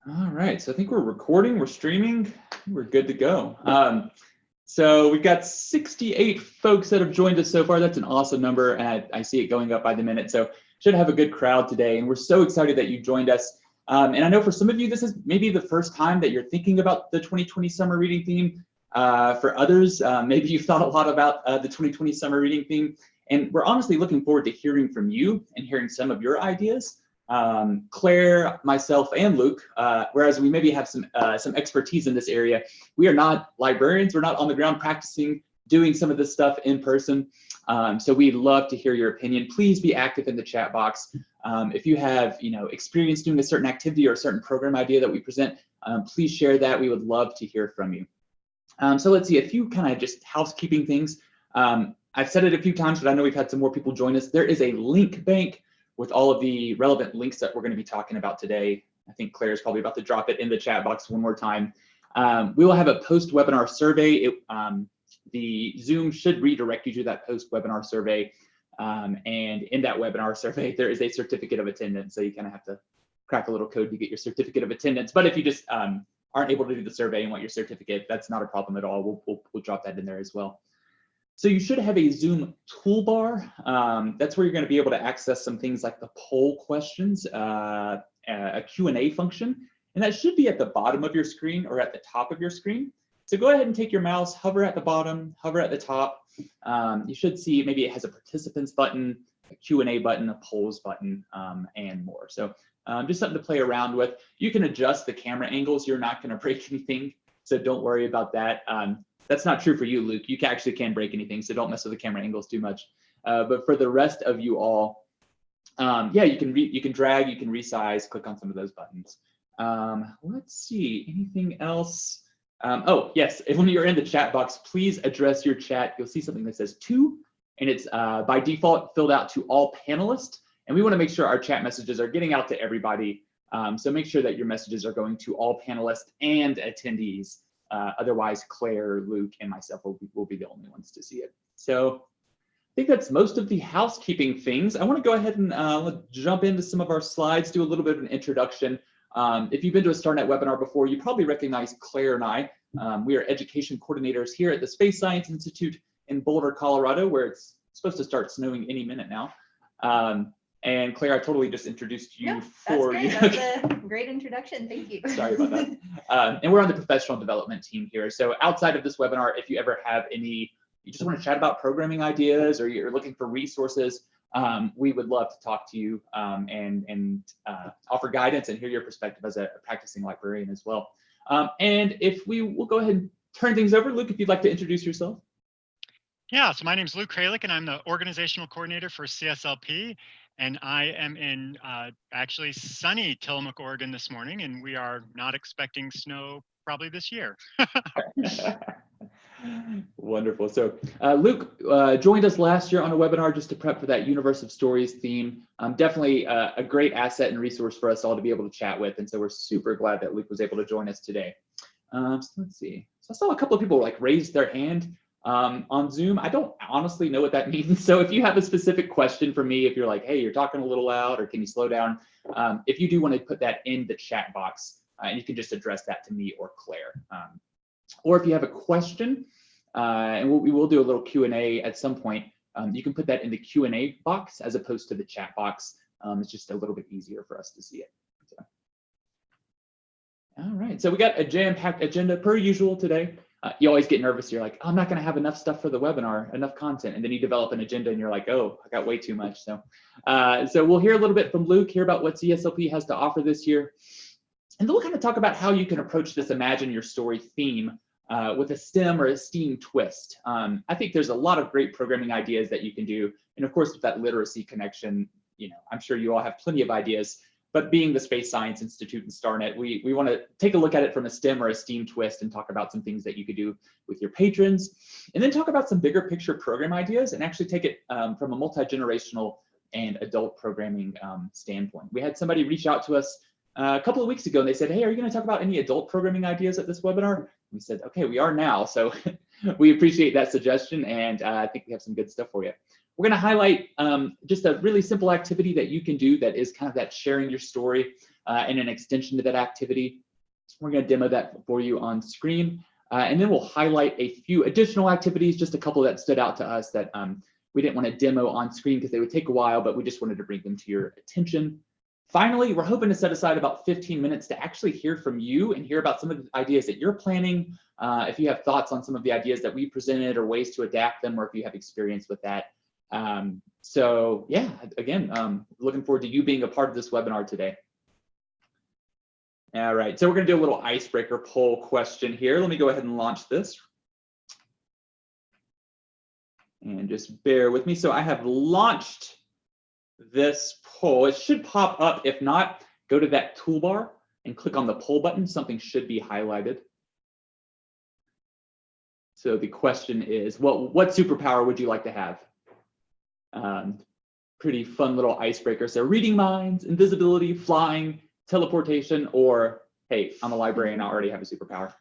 All right, so I think we're recording, we're streaming, we're good to go. So we've got 68 folks that have joined us so far. That's an awesome number, and I see it going up by the minute. So should have a good crowd today, and we're so excited that you joined us. And I know for some of you, this is maybe the first time that you're thinking about the 2020 summer reading theme. For others, maybe you've thought a lot about the 2020 summer reading theme, and we're honestly looking forward to hearing from you and hearing some of your ideas. Claire, myself, and Luke, whereas we maybe have some expertise in this area, we are not librarians. We're not on the ground practicing doing some of this stuff in person. So we'd love to hear your opinion. Please be active in the chat box. If you have experience doing a certain activity or a certain program idea that we present, please share that. We would love to hear from you. So let's see, a few kind of just housekeeping things. I've said it a few times, but I know we've had some more people join us. There is a link bank with all of the relevant links that we're going to be talking about today. I think Claire is probably about to drop it in the chat box one more time. We will have a post-webinar survey. The Zoom should redirect you to that post-webinar survey. And in that webinar survey, there is a certificate of attendance. So you kind of have to crack a little code to get your certificate of attendance. But if you just aren't able to do the survey and want your certificate, that's not a problem at all. We'll drop that in there as well. So you should have a Zoom toolbar. That's where you're going to be able to access some things like the poll questions, a Q&A function, and that should be at the bottom of your screen or at the top of your screen. So go ahead and take your mouse, hover at the bottom, hover at the top. You should see maybe it has a participants button, a Q&A button, a polls button, and more. So just something to play around with. You can adjust the camera angles. You're not going to break anything, so don't worry about that. That's not true for you, Luke. You actually can break anything, so don't mess with the camera angles too much. But for the rest of you all, yeah, you can drag, you can resize, click on some of those buttons. Let's see, anything else? Oh, yes, when you're in the chat box, please address your chat. You'll see something that says to, and it's by default filled out to all panelists. And we want to make sure our chat messages are getting out to everybody. So make sure that your messages are going to all panelists and attendees. Otherwise, Claire, Luke, and myself will be the only ones to see it. So I think that's most of the housekeeping things. I want to go ahead and jump into some of our slides, do a little bit of an introduction. If you've been to a StarNet webinar before, you probably recognize Claire and I. We are education coordinators here at the Space Science Institute in Boulder, Colorado, where it's supposed to start snowing any minute now. And Claire, I totally just introduced you for you. That's a great introduction. Thank you. Sorry about that. And we're on the professional development team here. So outside of this webinar, if you ever have any, you just want to chat about programming ideas or you're looking for resources, we would love to talk to you and offer guidance and hear your perspective as a practicing librarian as well. And if we'll go ahead and turn things over. Luke, if you'd like to introduce yourself. Yeah, so my name is Luke Kralik, and I'm the organizational coordinator for CSLP. And I am in actually sunny Tillamook, Oregon this morning, and we are not expecting snow probably this year. Wonderful. So Luke joined us last year on a webinar just to prep for that Universe of Stories theme. Definitely a great asset and resource for us all to be able to chat with. And so we're super glad that Luke was able to join us today. So let's see. So I saw a couple of people like raise their hand on Zoom. I don't honestly know what that means. So if you have a specific question for me, if you're like, hey, you're talking a little loud, or can you slow down? If you do want to put that in the chat box, and you can just address that to me or Claire. Or if you have a question, and we will do a little Q&A at some point, you can put that in the Q&A box as opposed to the chat box. It's just a little bit easier for us to see it. So. All right, so we got a jam-packed agenda per usual today. You always get nervous. You're like, oh, I'm not going to have enough stuff for the webinar, enough content. And then you develop an agenda and you're like, oh, I got way too much. So we'll hear a little bit from Luke, hear about what CSLP has to offer this year. And then we'll kind of talk about how you can approach this Imagine Your Story theme with a STEM or a STEAM twist. I think there's a lot of great programming ideas that you can do. And of course, with that literacy connection, I'm sure you all have plenty of ideas. But being the Space Science Institute and StarNet, we want to take a look at it from a STEM or a STEAM twist and talk about some things that you could do with your patrons, and then talk about some bigger picture program ideas and actually take it from a multi-generational and adult programming standpoint. We had somebody reach out to us a couple of weeks ago and they said, hey, are you going to talk about any adult programming ideas at this webinar? We said, okay, we are now. So we appreciate that suggestion, and I think we have some good stuff for you. We're going to highlight just a really simple activity that you can do that is kind of that sharing your story. and an extension to that activity. We're going to demo that for you on screen. And then we'll highlight a few additional activities, just a couple that stood out to us that we didn't want to demo on screen because they would take a while, but we just wanted to bring them to your attention. Finally, we're hoping to set aside about 15 minutes to actually hear from you and hear about some of the ideas that you're planning. If you have thoughts on some of the ideas that we presented or ways to adapt them, or if you have experience with that. So yeah, again, looking forward to you being a part of this webinar today. All right, so we're going to do a little icebreaker poll question here. Let me go ahead and launch this. And just bear with me. So I have launched this poll. It should pop up. If not, go to that toolbar and click on the poll button. Something should be highlighted. So the question is, what superpower would you like to have? Pretty fun little icebreaker. So reading minds, invisibility, flying, teleportation, or hey, I'm a librarian, I already have a superpower.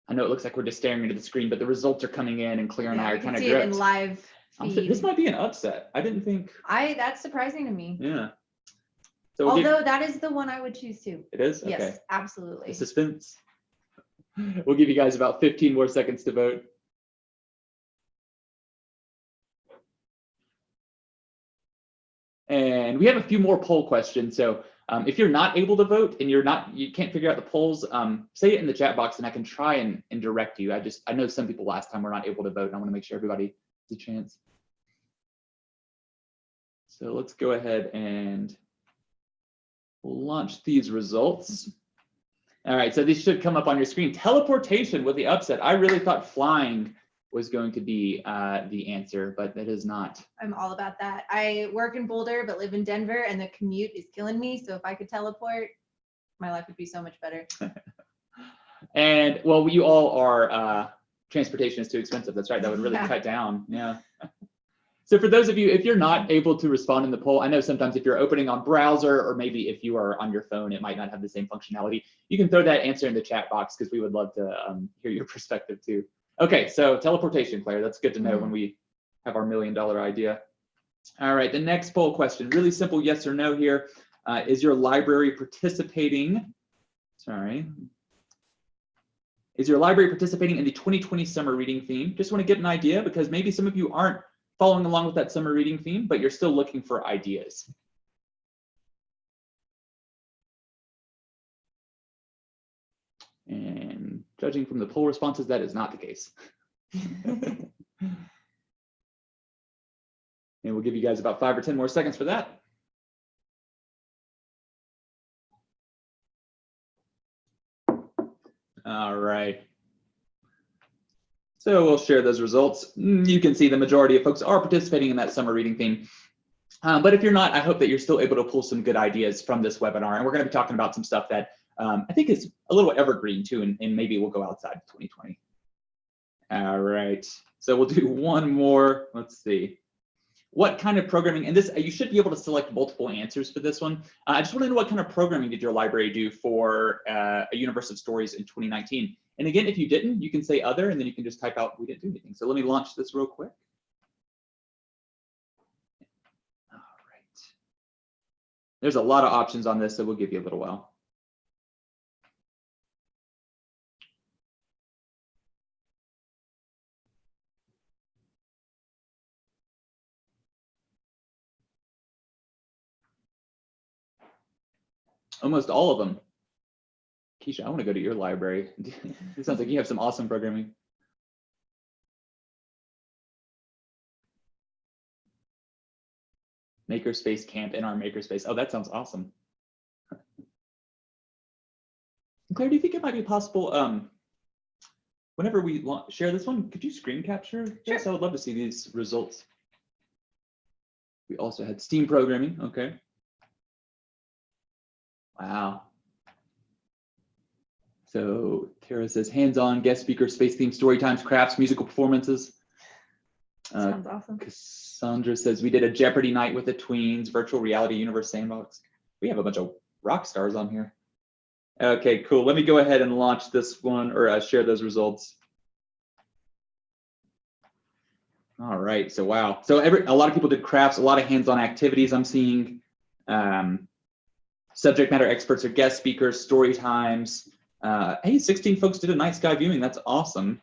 I know it looks like we're just staring into the screen, but the results are coming in, and Claire and I are kind of gripped. In live feed. This might be an upset. I didn't think. That's surprising to me. Yeah. So although that is the one I would choose too. It is? Okay. Yes, absolutely. The suspense. We'll give you guys about 15 more seconds to vote. And we have a few more poll questions. So if you're not able to vote and you can't figure out the polls, say it in the chat box and I can try and direct you. I know some people last time were not able to vote, and I want to make sure everybody has a chance. So let's go ahead and launch these results. All right, so these should come up on your screen. Teleportation with the upset. I really thought flying was going to be the answer, but it is not. I'm all about that. I work in Boulder, but live in Denver, and the commute is killing me. So if I could teleport, my life would be so much better. And well, you all are, transportation is too expensive. That's right, that would really cut down, yeah. So for those of you, if you're not able to respond in the poll, I know sometimes if you're opening on browser, or maybe if you are on your phone, it might not have the same functionality. You can throw that answer in the chat box because we would love to hear your perspective too. Okay, so teleportation, Claire, that's good to know when we have our $1 million idea. All right, the next poll question, really simple yes or no here. Is your library participating, is your library participating in the 2020 summer reading theme? Just want to get an idea because maybe some of you aren't following along with that summer reading theme, but you're still looking for ideas. And judging from the poll responses, that is not the case. And we'll give you guys about 5 or 10 more seconds for that. All right. So we'll share those results. You can see the majority of folks are participating in that summer reading theme. But if you're not, I hope that you're still able to pull some good ideas from this webinar. And we're going to be talking about some stuff that I think is a little evergreen too, and maybe we'll go outside 2020. All right, so we'll do one more. Let's see. What kind of programming, and this, you should be able to select multiple answers for this one. I just want to know what kind of programming did your library do for a universe of stories in 2019? And again, if you didn't, you can say other, and then you can just type out we didn't do anything. So let me launch this real quick. All right. There's a lot of options on this, so we'll give you a little while. Almost all of them. Keisha, I want to go to your library. It sounds like you have some awesome programming. Makerspace camp in our makerspace. Oh, that sounds awesome. Claire, do you think it might be possible, whenever we share this one, could you screen capture this? Sure. I would love to see these results. We also had STEAM programming. Okay. Wow. So Tara says hands-on, guest speaker, space theme, story times, crafts, musical performances. Sounds awesome. Cassandra says we did a Jeopardy night with the tweens, virtual reality universe sandbox. We have a bunch of rock stars on here. Okay, cool. Let me go ahead and launch this one, or share those results. All right. So wow. So a lot of people did crafts, a lot of hands-on activities I'm seeing. Subject matter experts or guest speakers, story times. Hey, 16 folks did a night sky viewing. That's awesome.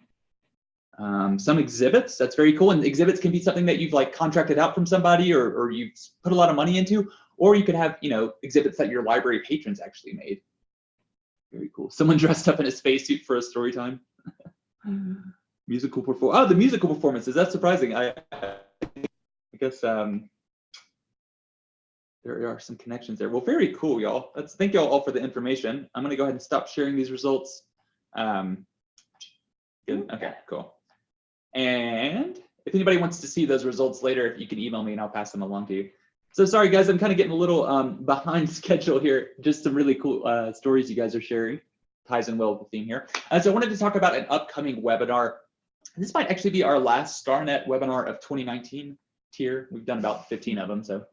Some exhibits, that's very cool. And exhibits can be something that you've like contracted out from somebody or you've put a lot of money into, or you could have, you know, exhibits that your library patrons actually made. Very cool. Someone dressed up in a spacesuit for a story time. Musical performance. Oh, the musical performances. That's surprising. I guess there are some connections there. Well, very cool, y'all. Thank y'all all for the information. I'm gonna go ahead and stop sharing these results. Good. Okay, cool. And if anybody wants to see those results later, you can email me and I'll pass them along to you. So sorry guys, I'm kind of getting a little behind schedule here. Just some really cool stories you guys are sharing. Ties in well with the theme here. So I wanted to talk about an upcoming webinar. This might actually be our last StarNet webinar of 2019 tier. We've done about 15 of them. So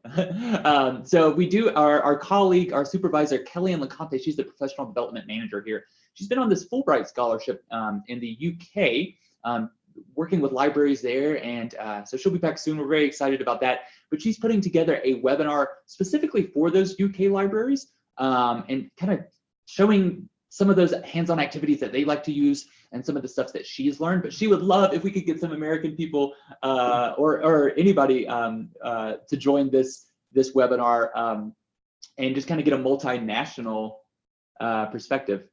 so we do our colleague, our supervisor, Kellyanne LeConte, she's the professional development manager here. She's been on this Fulbright scholarship in the UK, working with libraries there, and so she'll be back soon. We're very excited about that. But she's putting together a webinar specifically for those UK libraries and kind of showing some of those hands-on activities that they like to use and some of the stuff that she's learned. But she would love if we could get some American people or anybody to join this webinar and just kind of get a multinational perspective.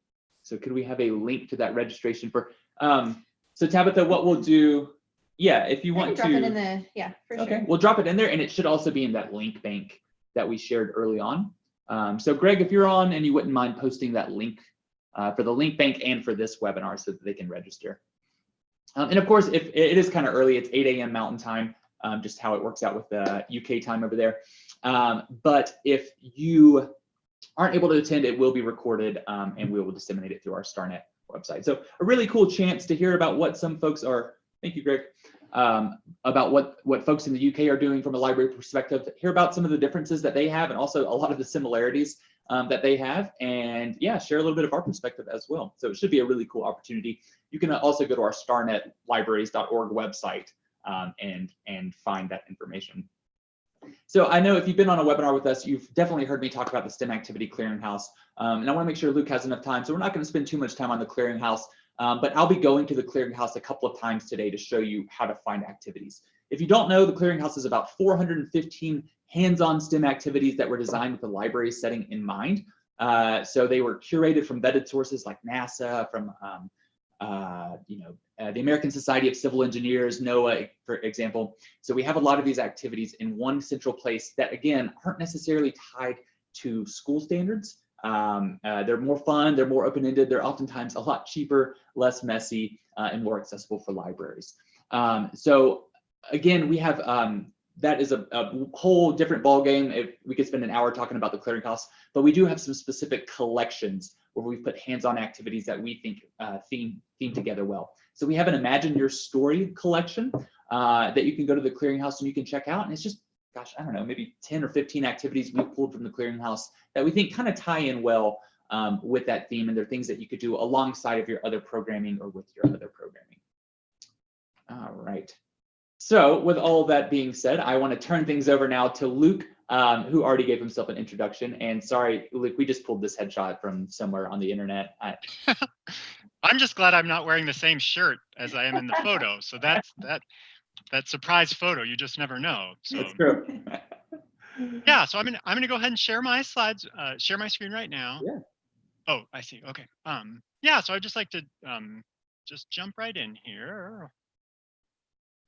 So could we have a link to that registration for? So Tabitha, what we'll do, yeah, if you want to. Drop it in the, yeah, for okay, sure. We'll drop it in there, and it should also be in that link bank that we shared early on. So Greg, if you're on and you wouldn't mind posting that link for the link bank and for this webinar so that they can register. And of course, if it is kind of early, it's 8 a.m. Mountain Time, just how it works out with the UK time over there. But if you aren't able to attend, it will be recorded and we will disseminate it through our StarNet website. So a really cool chance to hear about what some folks are, thank you, Greg, about what folks in the UK are doing from a library perspective, hear about some of the differences that they have and also a lot of the similarities that they have, and yeah, share a little bit of our perspective as well. So it should be a really cool opportunity. You can also go to our starnetlibraries.org website and find that information. So I know if you've been on a webinar with us, you've definitely heard me talk about the STEM Activity Clearinghouse. And I want to make sure Luke has enough time. So we're not going to spend too much time on the Clearinghouse, but I'll be going to the Clearinghouse a couple of times today to show you how to find activities. If you don't know, the Clearinghouse is about 415 hands-on STEM activities that were designed with the library setting in mind. So they were curated from vetted sources like NASA, from the American Society of Civil Engineers, NOAA, for example. So we have a lot of these activities in one central place that, again, aren't necessarily tied to school standards. They're more fun, they're more open-ended, they're oftentimes a lot cheaper, less messy, and more accessible for libraries. So again, we have, that is a whole different ballgame. We could spend an hour talking about the Clearinghouse, but we do have some specific collections where we've put hands-on activities that we think theme together well. So we have an Imagine Your Story collection that you can go to the Clearinghouse and you can check out. And it's just, gosh, I don't know, maybe 10 or 15 activities we pulled from the Clearinghouse that we think kind of tie in well with that theme. And they're things that you could do alongside of your other programming or with your other programming. All right. So with all of that being said, I want to turn things over now to Luke, who already gave himself an introduction. And sorry, Luke, we just pulled this headshot from somewhere on the internet. I'm just glad I'm not wearing the same shirt as I am in the photo. So that's that surprise photo. You just never know. So that's true. Yeah, so I'm gonna go ahead and share my slides, share my screen right now. Yeah. Oh, I see. Okay. Yeah, so I'd just like to just jump right in here.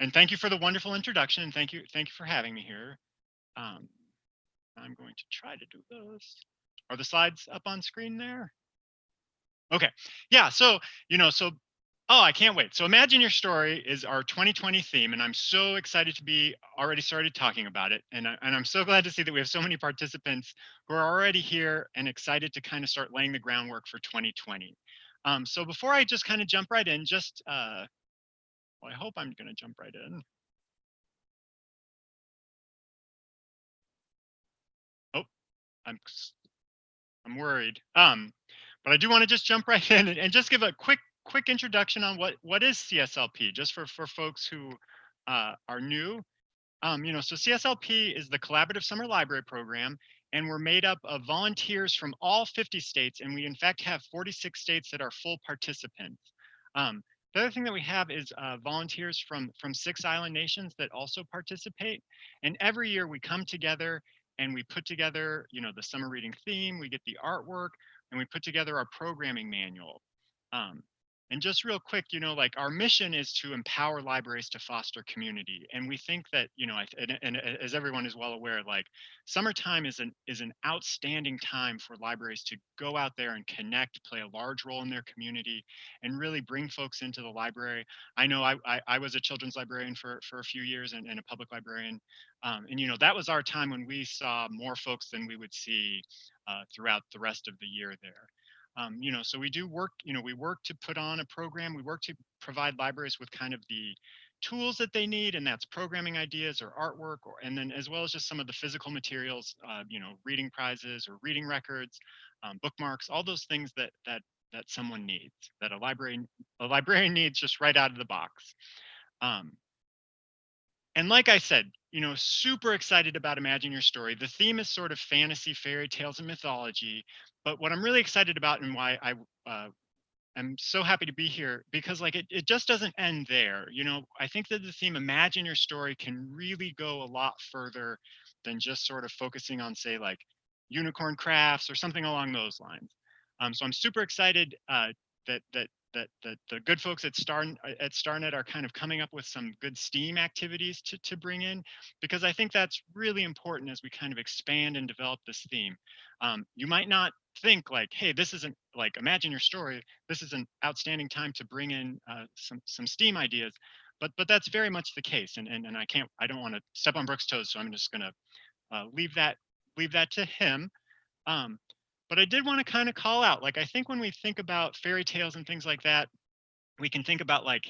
And thank you for the wonderful introduction, and thank you for having me here. I'm going to try to do this. Are the slides up on screen there? Okay. Yeah, so oh, I can't wait. So Imagine Your Story is our 2020 theme, and I'm so excited to be already started talking about it. And I'm so glad to see that we have so many participants who are already here and excited to kind of start laying the groundwork for 2020. So before I just kind of jump right in, just well, I hope I'm going to jump right in. Oh, I'm worried. But I do want to just jump right in and just give a quick introduction on what is CSLP, just for folks who are new, so CSLP is the Collaborative Summer Library Program, and we're made up of volunteers from all 50 states, and we in fact have 46 states that are full participants. The other thing that we have is volunteers from 6 island nations that also participate, and every year we come together and we put together, the summer reading theme, we get the artwork, and we put together our programming manual. Um, and just real quick, like our mission is to empower libraries to foster community. And we think that, and as everyone is well aware, like summertime is an outstanding time for libraries to go out there and connect, play a large role in their community, and really bring folks into the library. I know I was a children's librarian for a few years and a public librarian. And that was our time when we saw more folks than we would see throughout the rest of the year there. So we do work, we work to put on a program. We work to provide libraries with kind of the tools that they need, and that's programming ideas or artwork, and then as well as just some of the physical materials, reading prizes or reading records, bookmarks, all those things that someone needs, that a librarian needs just right out of the box. And like I said, super excited about Imagine Your Story. The theme is sort of fantasy, fairy tales, and mythology. But what I'm really excited about and why I'm so happy to be here, because like it just doesn't end there. I think that the theme Imagine Your Story can really go a lot further than just sort of focusing on, say, like unicorn crafts or something along those lines. So I'm super excited that the good folks at StarNet are kind of coming up with some good STEAM activities to bring in, because I think that's really important as we kind of expand and develop this theme. You might not think like, hey, this isn't like Imagine Your Story. This is an outstanding time to bring in some STEAM ideas, but that's very much the case. And I don't want to step on Brooke's toes, so I'm just going to leave that to him. But I did want to kind of call out, like, I think when we think about fairy tales and things like that, we can think about like,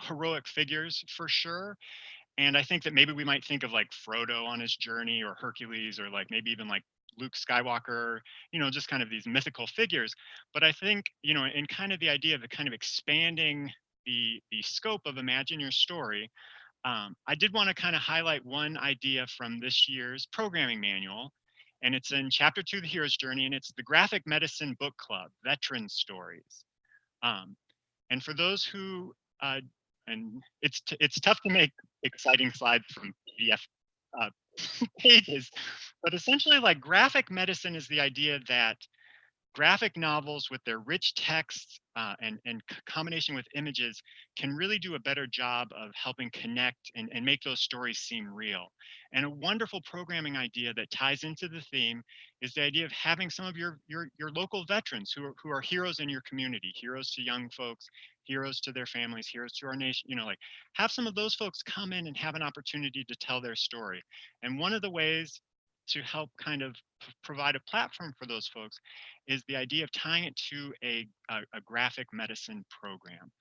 heroic figures for sure. And I think that maybe we might think of like Frodo on his journey, or Hercules, or like maybe even like Luke Skywalker, just kind of these mythical figures. But I think, in kind of the idea of the kind of expanding the scope of Imagine Your Story, I did want to kind of highlight one idea from this year's programming manual, and it's in Chapter 2, The Hero's Journey, and it's the Graphic Medicine Book Club, Veteran Stories. And for those who, and it's tough to make exciting slides from PDF uh, pages, but essentially, like, graphic medicine is the idea that graphic novels with their rich texts and combination with images can really do a better job of helping connect and make those stories seem real. And a wonderful programming idea that ties into the theme is the idea of having some of your local veterans who are heroes in your community, heroes to young folks, heroes to their families, heroes to our nation, like, have some of those folks come in and have an opportunity to tell their story. And one of the ways to help kind of provide a platform for those folks is the idea of tying it to a graphic medicine program.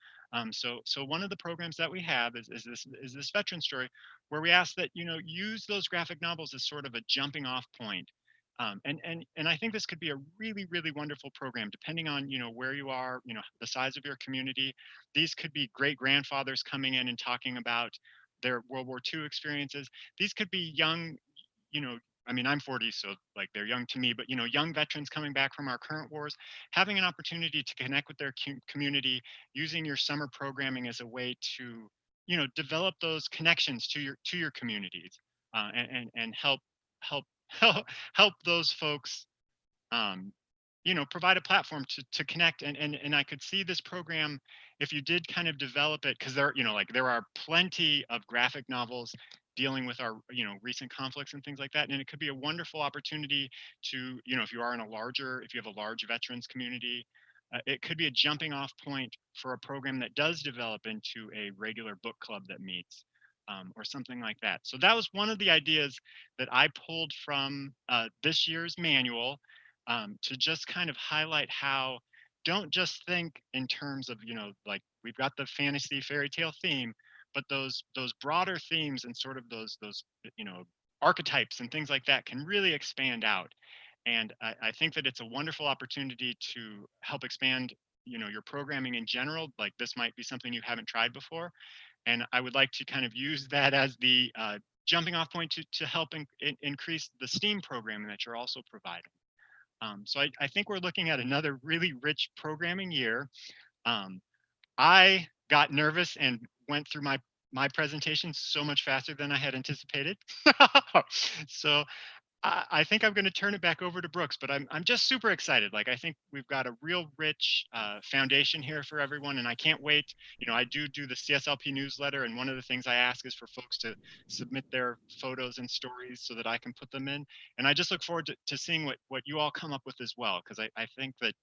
So one of the programs that we have is this veteran story, where we ask that use those graphic novels as sort of a jumping off point. And I think this could be a really, really wonderful program, depending on where you are, the size of your community. These could be great grandfathers coming in and talking about their World War II experiences. These could be young, you know, I mean, I'm 40, so like they're young to me, but young veterans coming back from our current wars, having an opportunity to connect with their community, using your summer programming as a way to, develop those connections to your communities, and help help those folks, um, provide a platform to connect. And I could see this program, if you did kind of develop it, because there are plenty of graphic novels dealing with our recent conflicts and things like that, and it could be a wonderful opportunity to, if you have a large veterans community, it could be a jumping off point for a program that does develop into a regular book club that meets, or something like that. So that was one of the ideas that I pulled from this year's manual, to just kind of highlight how, don't just think in terms of, like, we've got the fantasy fairy tale theme, but those broader themes and sort of those archetypes and things like that can really expand out. And I think that it's a wonderful opportunity to help expand your programming in general. Like, this might be something you haven't tried before. And I would like to kind of use that as the jumping off point to help increase the STEAM programming that you're also providing. So I think we're looking at another really rich programming year. I got nervous and went through my presentation so much faster than I had anticipated. So I think I'm going to turn it back over to Brooks, but I'm just super excited. Like, I think we've got a real rich foundation here for everyone, and I can't wait. You know, I do the CSLP newsletter, and one of the things I ask is for folks to submit their photos and stories so that I can put them in. And I just look forward to seeing what you all come up with as well, because I think that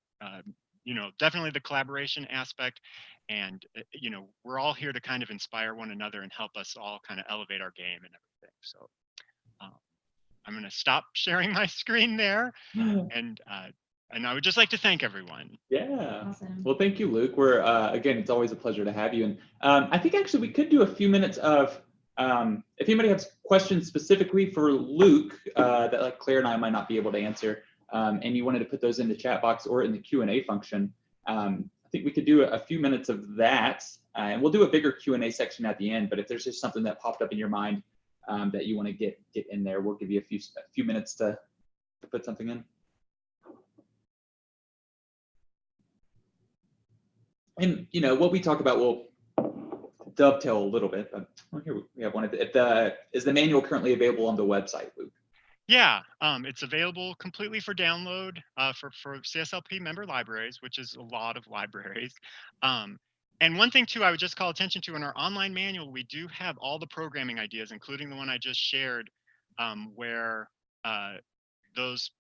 you know, definitely the collaboration aspect, and you know, we're all here to kind of inspire one another and help us all kind of elevate our game and everything. So. I'm going to stop sharing my screen there, and I would just like to thank everyone. Yeah. Awesome. Well, thank you, Luke. We're again, it's always a pleasure to have you. And I think actually we could do a few minutes of if anybody has questions specifically for Luke that like Claire and I might not be able to answer, and you wanted to put those in the chat box or in the Q&A function. I think we could do a few minutes of that, and we'll do a bigger Q&A section at the end. But if there's just something that popped up in your mind that you want to get in there, we'll give you a few minutes to put something in. And you know what we talk about will dovetail a little bit, but well, here we have one. Is the manual currently available on the website, Luke? Yeah, it's available completely for download for CSLP member libraries, which is a lot of libraries. And one thing too, I would just call attention to in our online manual, we do have all the programming ideas, including the one I just shared, where those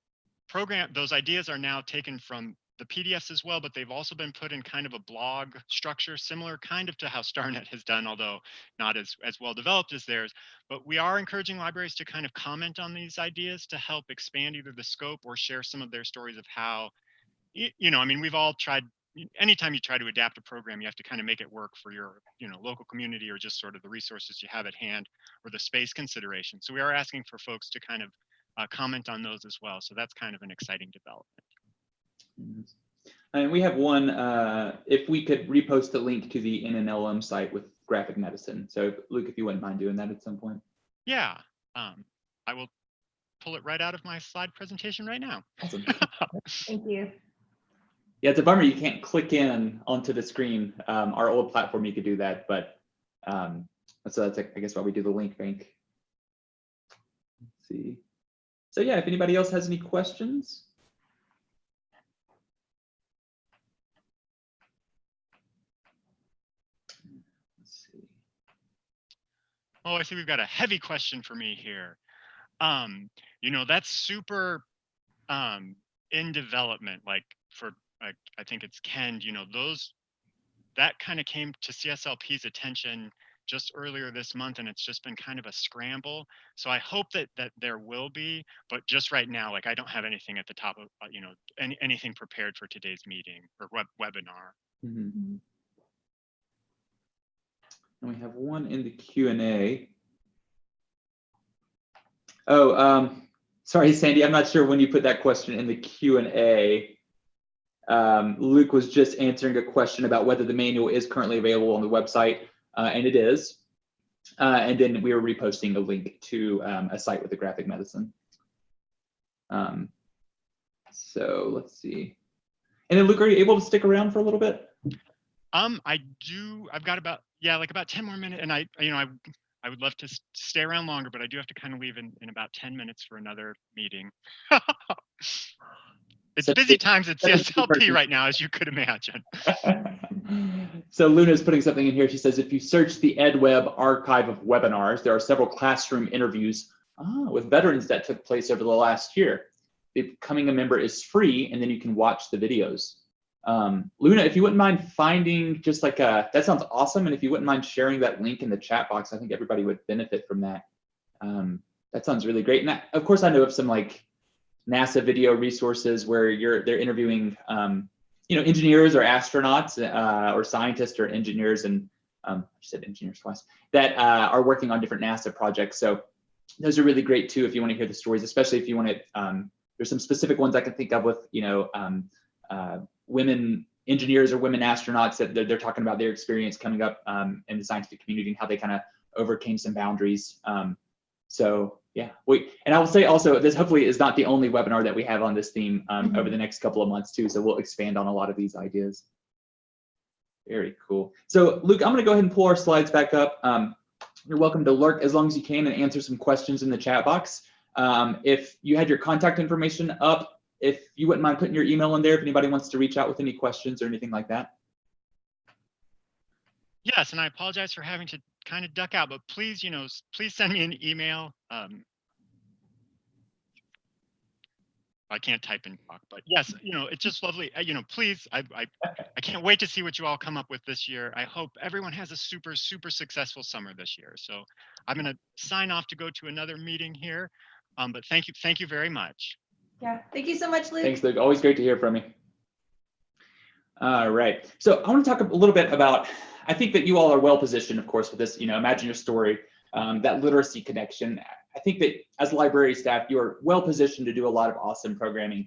ideas are now taken from the PDFs as well, but they've also been put in kind of a blog structure, similar kind of to how StarNet has done, although not as well developed as theirs. But we are encouraging libraries to kind of comment on these ideas to help expand either the scope or share some of their stories of how, you know, I mean, we've all tried. Anytime you try to adapt a program, you have to kind of make it work for your, you know, local community or just sort of the resources you have at hand or the space consideration. So we are asking for folks to kind of comment on those as well. So that's kind of an exciting development. And we have one, if we could repost a link to the NNLM site with graphic medicine. So Luke, if you wouldn't mind doing that at some point. Yeah, I will pull it right out of my slide presentation right now. Awesome. Thank you. Yeah, it's a bummer you can't click in onto the screen. Our old platform, you could do that, but so that's, I guess, why we do the link bank. Let's see. So yeah, if anybody else has any questions. Let's see. Oh, I see we've got a heavy question for me here. You know, that's super in development, like for, I think it's Ken, you know, that kind of came to CSLP's attention just earlier this month, and it's just been kind of a scramble. So I hope that there will be, but just right now, like I don't have anything at the top of, you know, anything prepared for today's meeting or webinar. Mm-hmm. And we have one in the Q&A. Oh, sorry, Sandy, I'm not sure when you put that question in the Q&A. Luke was just answering a question about whether the manual is currently available on the website, and it is. And then we were reposting a link to a site with the graphic medicine. So let's see. And then Luke, are you able to stick around for a little bit? I do. I've got about, yeah, like about 10 more minutes, and I would love to stay around longer, but I do have to kind of leave in about 10 minutes for another meeting. It's busy times at CSLP right now, as you could imagine. So Luna's putting something in here. She says, if you search the EdWeb archive of webinars, there are several classroom interviews with veterans that took place over the last year. Becoming a member is free, and then you can watch the videos. Luna, if you wouldn't mind finding just like that sounds awesome. And if you wouldn't mind sharing that link in the chat box, I think everybody would benefit from that. That sounds really great. And of course, I know of some like NASA video resources where they're interviewing, you know, engineers or astronauts or scientists or engineers, and I said engineers twice, that are working on different NASA projects. So those are really great too if you want to hear the stories, especially if you want to. There's some specific ones I can think of with, you know, women engineers or women astronauts that they're talking about their experience coming up in the scientific community and how they kind of overcame some boundaries. So yeah, and I will say also, this hopefully is not the only webinar that we have on this theme over the next couple of months too. So we'll expand on a lot of these ideas. Very cool. So Luke, I'm going to go ahead and pull our slides back up. You're welcome to lurk as long as you can and answer some questions in the chat box. If you had your contact information up, if you wouldn't mind putting your email in there if anybody wants to reach out with any questions or anything like that. Yes, and I apologize for having to kind of duck out, but please, please send me an email. I can't type and talk, but yes, it's just lovely. Please, I can't wait to see what you all come up with this year. I hope everyone has a super, super successful summer this year. So I'm going to sign off to go to another meeting here. But thank you very much. Yeah, thank you so much, Luke. Thanks, Luke. Always great to hear from you. All right. So I want to talk a little bit about, I think that you all are well positioned, of course, with this, imagine your story, that literacy connection. I think that as library staff, you're well positioned to do a lot of awesome programming.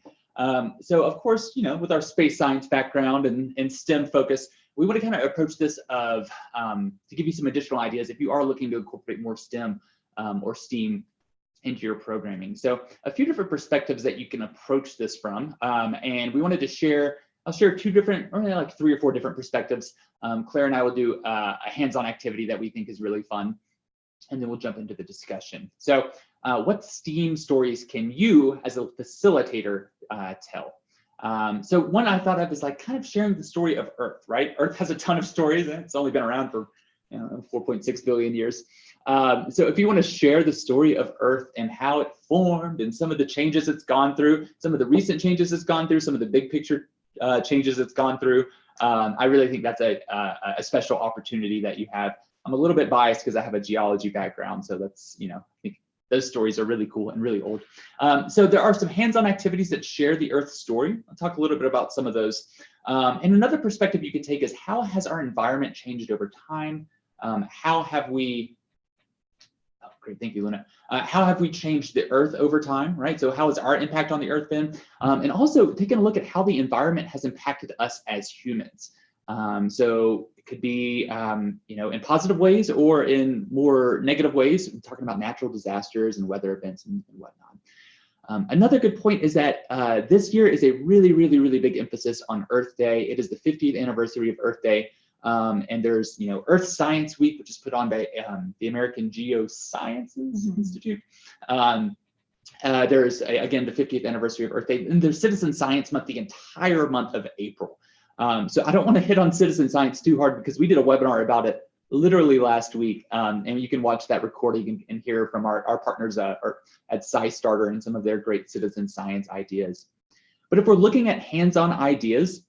So of course, with our space science background and STEM focus, we want to kind of approach this to give you some additional ideas if you are looking to incorporate more STEM or STEAM into your programming. So a few different perspectives that you can approach this from. And we wanted to share, I'll share two different, or like 3 or 4 different perspectives. Claire and I will do a hands-on activity that we think is really fun. And then we'll jump into the discussion. So what STEAM stories can you as a facilitator tell? So one I thought of is like kind of sharing the story of Earth, right? Earth has a ton of stories and it's only been around for 4.6 billion years. So if you want to share the story of Earth and how it formed and some of the changes it's gone through, some of the recent changes it's gone through, some of the big picture changes it's gone through, I really think that's a special opportunity that you have. I'm a little bit biased because I have a geology background, so that's, I think those stories are really cool and really old. So there are some hands-on activities that share the Earth story. I'll talk a little bit about some of those. And another perspective you could take is how has our environment changed over time? How have we, oh great, thank you, Luna. How have we changed the Earth over time, right? So how has our impact on the Earth been? And also taking a look at how the environment has impacted us as humans. So it could be, in positive ways or in more negative ways. We're talking about natural disasters and weather events and whatnot. Another good point is that this year is a really, really, really big emphasis on Earth Day. It is the 50th anniversary of Earth Day. And there's, Earth Science Week, which is put on by the American Geosciences Institute. There's, again, the 50th anniversary of Earth Day. And there's Citizen Science Month the entire month of April. So I don't want to hit on citizen science too hard because we did a webinar about it literally last week. And you can watch that recording and hear from our partners at SciStarter and some of their great citizen science ideas. But if we're looking at hands-on ideas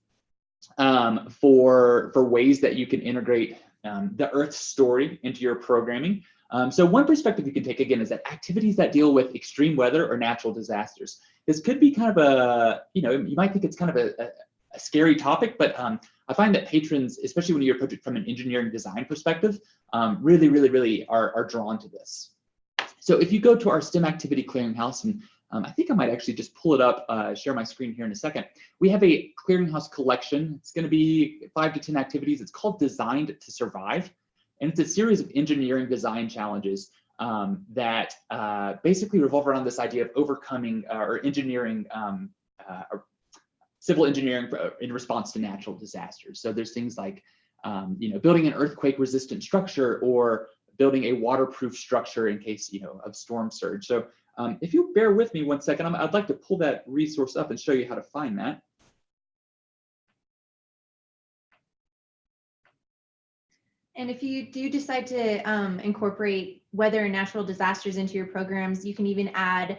for ways that you can integrate the Earth story into your programming. So one perspective you can take again is that activities that deal with extreme weather or natural disasters. This could be kind of a, you might think it's kind of a scary topic, but I find that patrons, especially when you approach it from an engineering design perspective, really, really, really are drawn to this. So if you go to our STEM activity clearinghouse, and I think I might actually just pull it up, share my screen here in a second. We have a clearinghouse collection. It's going to be 5 to 10 activities. It's called Designed to Survive. And it's a series of engineering design challenges that basically revolve around this idea of overcoming or engineering civil engineering in response to natural disasters. So there's things like, building an earthquake-resistant structure or building a waterproof structure in case, of storm surge. So if you bear with me 1 second, I'd like to pull that resource up and show you how to find that. And if you do decide to incorporate weather and natural disasters into your programs, you can even add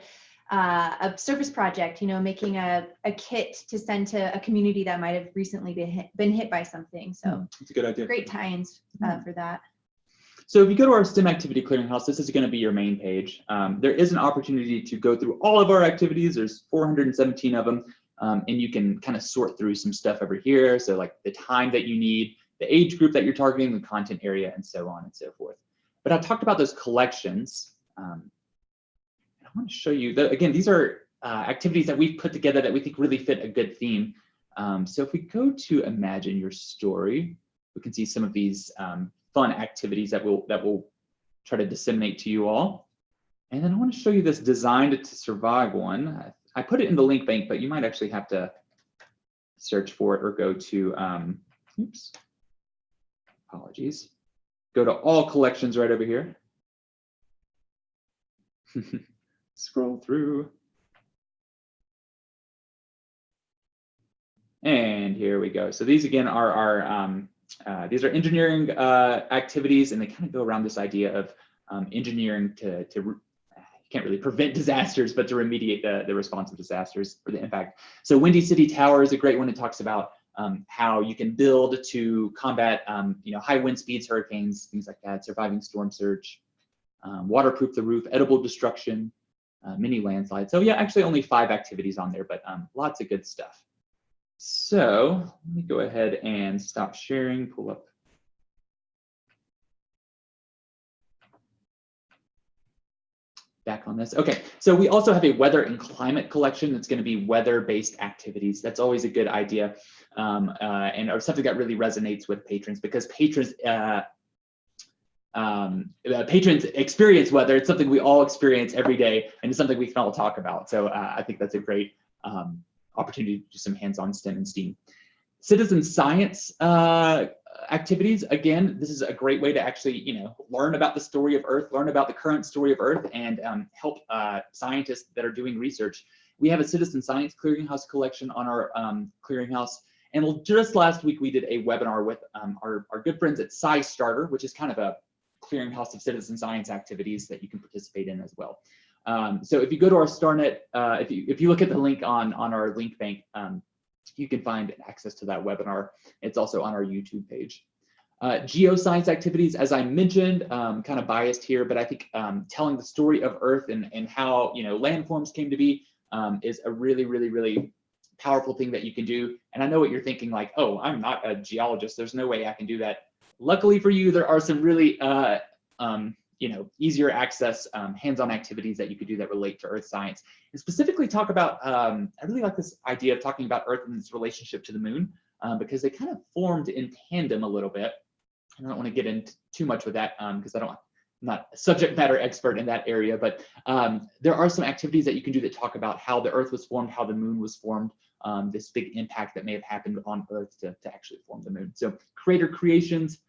a service project, making a kit to send to a community that might have recently been hit by something. So that's a good idea. Great tie-ins for that. So if you go to our STEM activity clearinghouse, this is going to be your main page. There is an opportunity to go through all of our activities. There's 417 of them, and you can kind of sort through some stuff over here. So like the time that you need, the age group that you're targeting, the content area, and so on and so forth. But I talked about those collections. I want to show you that again. These are activities that we've put together that we think really fit a good theme. So if we go to imagine your story, we can see some of these fun activities that we'll try to disseminate to you all. And then I want to show you this designed to survive one. I put it in the link bank, but you might actually have to search for it or go to, oops, apologies. Go to all collections right over here. Scroll through. And here we go. So these again are our, these are engineering activities, and they kind of go around this idea of engineering to you can't really prevent disasters, but to remediate the response of disasters or the impact. So Windy City Tower is a great one. It talks about how you can build to combat high wind speeds, hurricanes, things like that, surviving storm surge, waterproof the roof, edible destruction, mini landslides. So yeah, actually only 5 activities on there, but lots of good stuff. So let me go ahead and stop sharing, pull up. Back on this. Okay, so we also have a weather and climate collection that's going to be weather-based activities. That's always a good idea, and or something that really resonates with patrons, because patrons patrons experience weather. It's something we all experience every day, and it's something we can all talk about. So I think that's a great opportunity to do some hands-on STEM and STEAM. Citizen science activities, again, this is a great way to actually, learn about the story of Earth, learn about the current story of Earth, and help scientists that are doing research. We have a citizen science clearinghouse collection on our clearinghouse. And just last week, we did a webinar with our good friends at SciStarter, which is kind of a clearinghouse of citizen science activities that you can participate in as well. So if you go to our StarNet, if you look at the link on our link bank, you can find access to that webinar. It's also on our YouTube page. Geoscience activities, as I mentioned, kind of biased here, but I think telling the story of Earth and how landforms came to be is a really, really, really powerful thing that you can do. And I know what you're thinking, like, oh, I'm not a geologist. There's no way I can do that. Luckily for you, there are some really easier access hands-on activities that you could do that relate to Earth science. And specifically talk about, I really like this idea of talking about Earth and its relationship to the moon, because they kind of formed in tandem a little bit. I don't want to get into too much with that because I'm not a subject matter expert in that area, but there are some activities that you can do that talk about how the Earth was formed, how the moon was formed, this big impact that may have happened on Earth to actually form the moon. So Crater Creations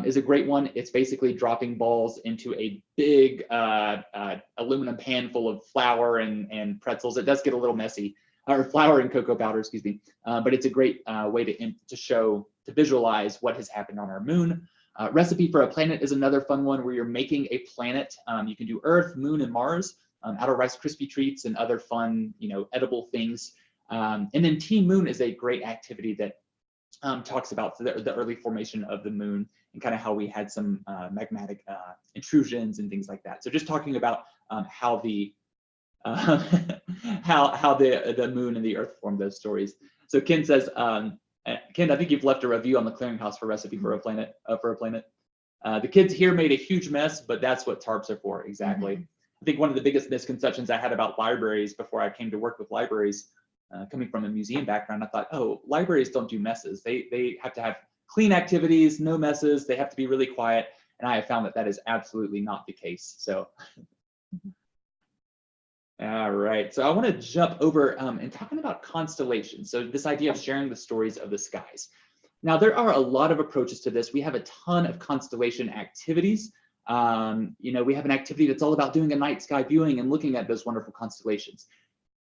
is a great one. It's basically dropping balls into a big aluminum pan full of flour and pretzels. It does get a little messy, or flour and cocoa powder, excuse me. But it's a great way to visualize what has happened on our moon. Recipe for a Planet is another fun one where you're making a planet. You can do Earth, Moon, and Mars out of Rice Krispie treats and other fun, edible things. And then Team Moon is a great activity that talks about the early formation of the moon and kind of how we had some magmatic intrusions and things like that. So just talking about how the how the moon and the Earth formed those stories. So Ken says, Ken, I think you've left a review on the clearinghouse for Recipe for a Planet. The kids here made a huge mess, but that's what tarps are for, exactly. Mm-hmm. I think one of the biggest misconceptions I had about libraries before I came to work with libraries, coming from a museum background, I thought, oh, libraries don't do messes. They have to have clean activities, no messes. They have to be really quiet. And I have found that is absolutely not the case. So, all right. So I want to jump over and talking about constellations. So this idea of sharing the stories of the skies. Now, there are a lot of approaches to this. We have a ton of constellation activities. We have an activity that's all about doing a night sky viewing and looking at those wonderful constellations.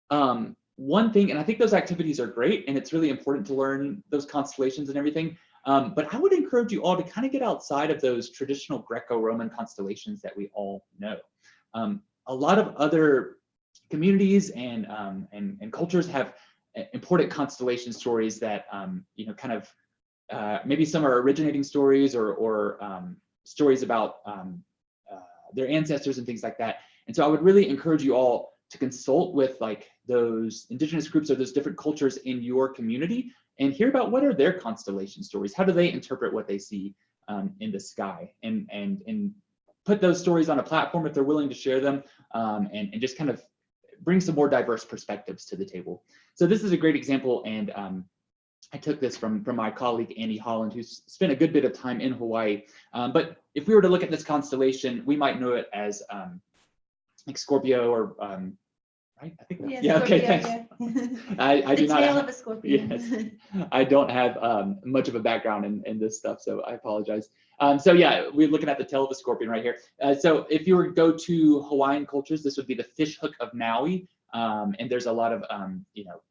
One thing, and I think those activities are great, and it's really important to learn those constellations and everything, but I would encourage you all to kind of get outside of those traditional Greco-Roman constellations that we all know. A lot of other communities and cultures have important constellation stories that, kind of, maybe some are originating stories or stories about their ancestors and things like that. And so I would really encourage you all to consult with like those indigenous groups or those different cultures in your community and hear about what are their constellation stories. How do they interpret what they see in the sky, and put those stories on a platform if they're willing to share them, and just kind of bring some more diverse perspectives to the table. So this is a great example, and I took this from my colleague, Annie Holland, who's spent a good bit of time in Hawaii. But if we were to look at this constellation, we might know it as like Scorpio or, right? I think that's, yeah, Scorpio, okay, thanks. Yeah. I do the not tail have, of a scorpion. yes, I don't have much of a background in this stuff, so I apologize. So yeah, we're looking at the tail of a scorpion right here. So if you were to go to Hawaiian cultures, this would be the fish hook of Maui. And there's a lot of, you know,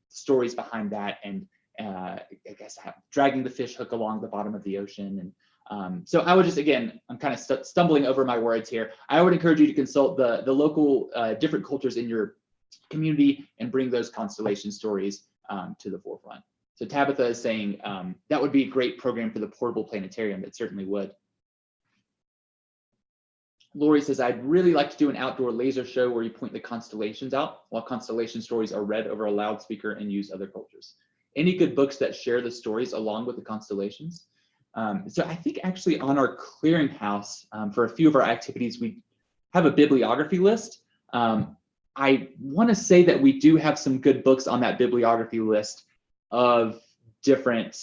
stories behind that, and I guess dragging the fish hook along the bottom of the ocean. And so I would just, again, I'm kind of stumbling over my words here. I would encourage you to consult the local different cultures in your community and bring those constellation stories to the forefront. So Tabitha is saying that would be a great program for the portable planetarium. It certainly would. Lori says, I'd really like to do an outdoor laser show where you point the constellations out while constellation stories are read over a loudspeaker and use other cultures. Any good books that share the stories along with the constellations? So I think actually on our clearinghouse, for a few of our activities, we have a bibliography list. I want to say that we do have some good books on that bibliography list of different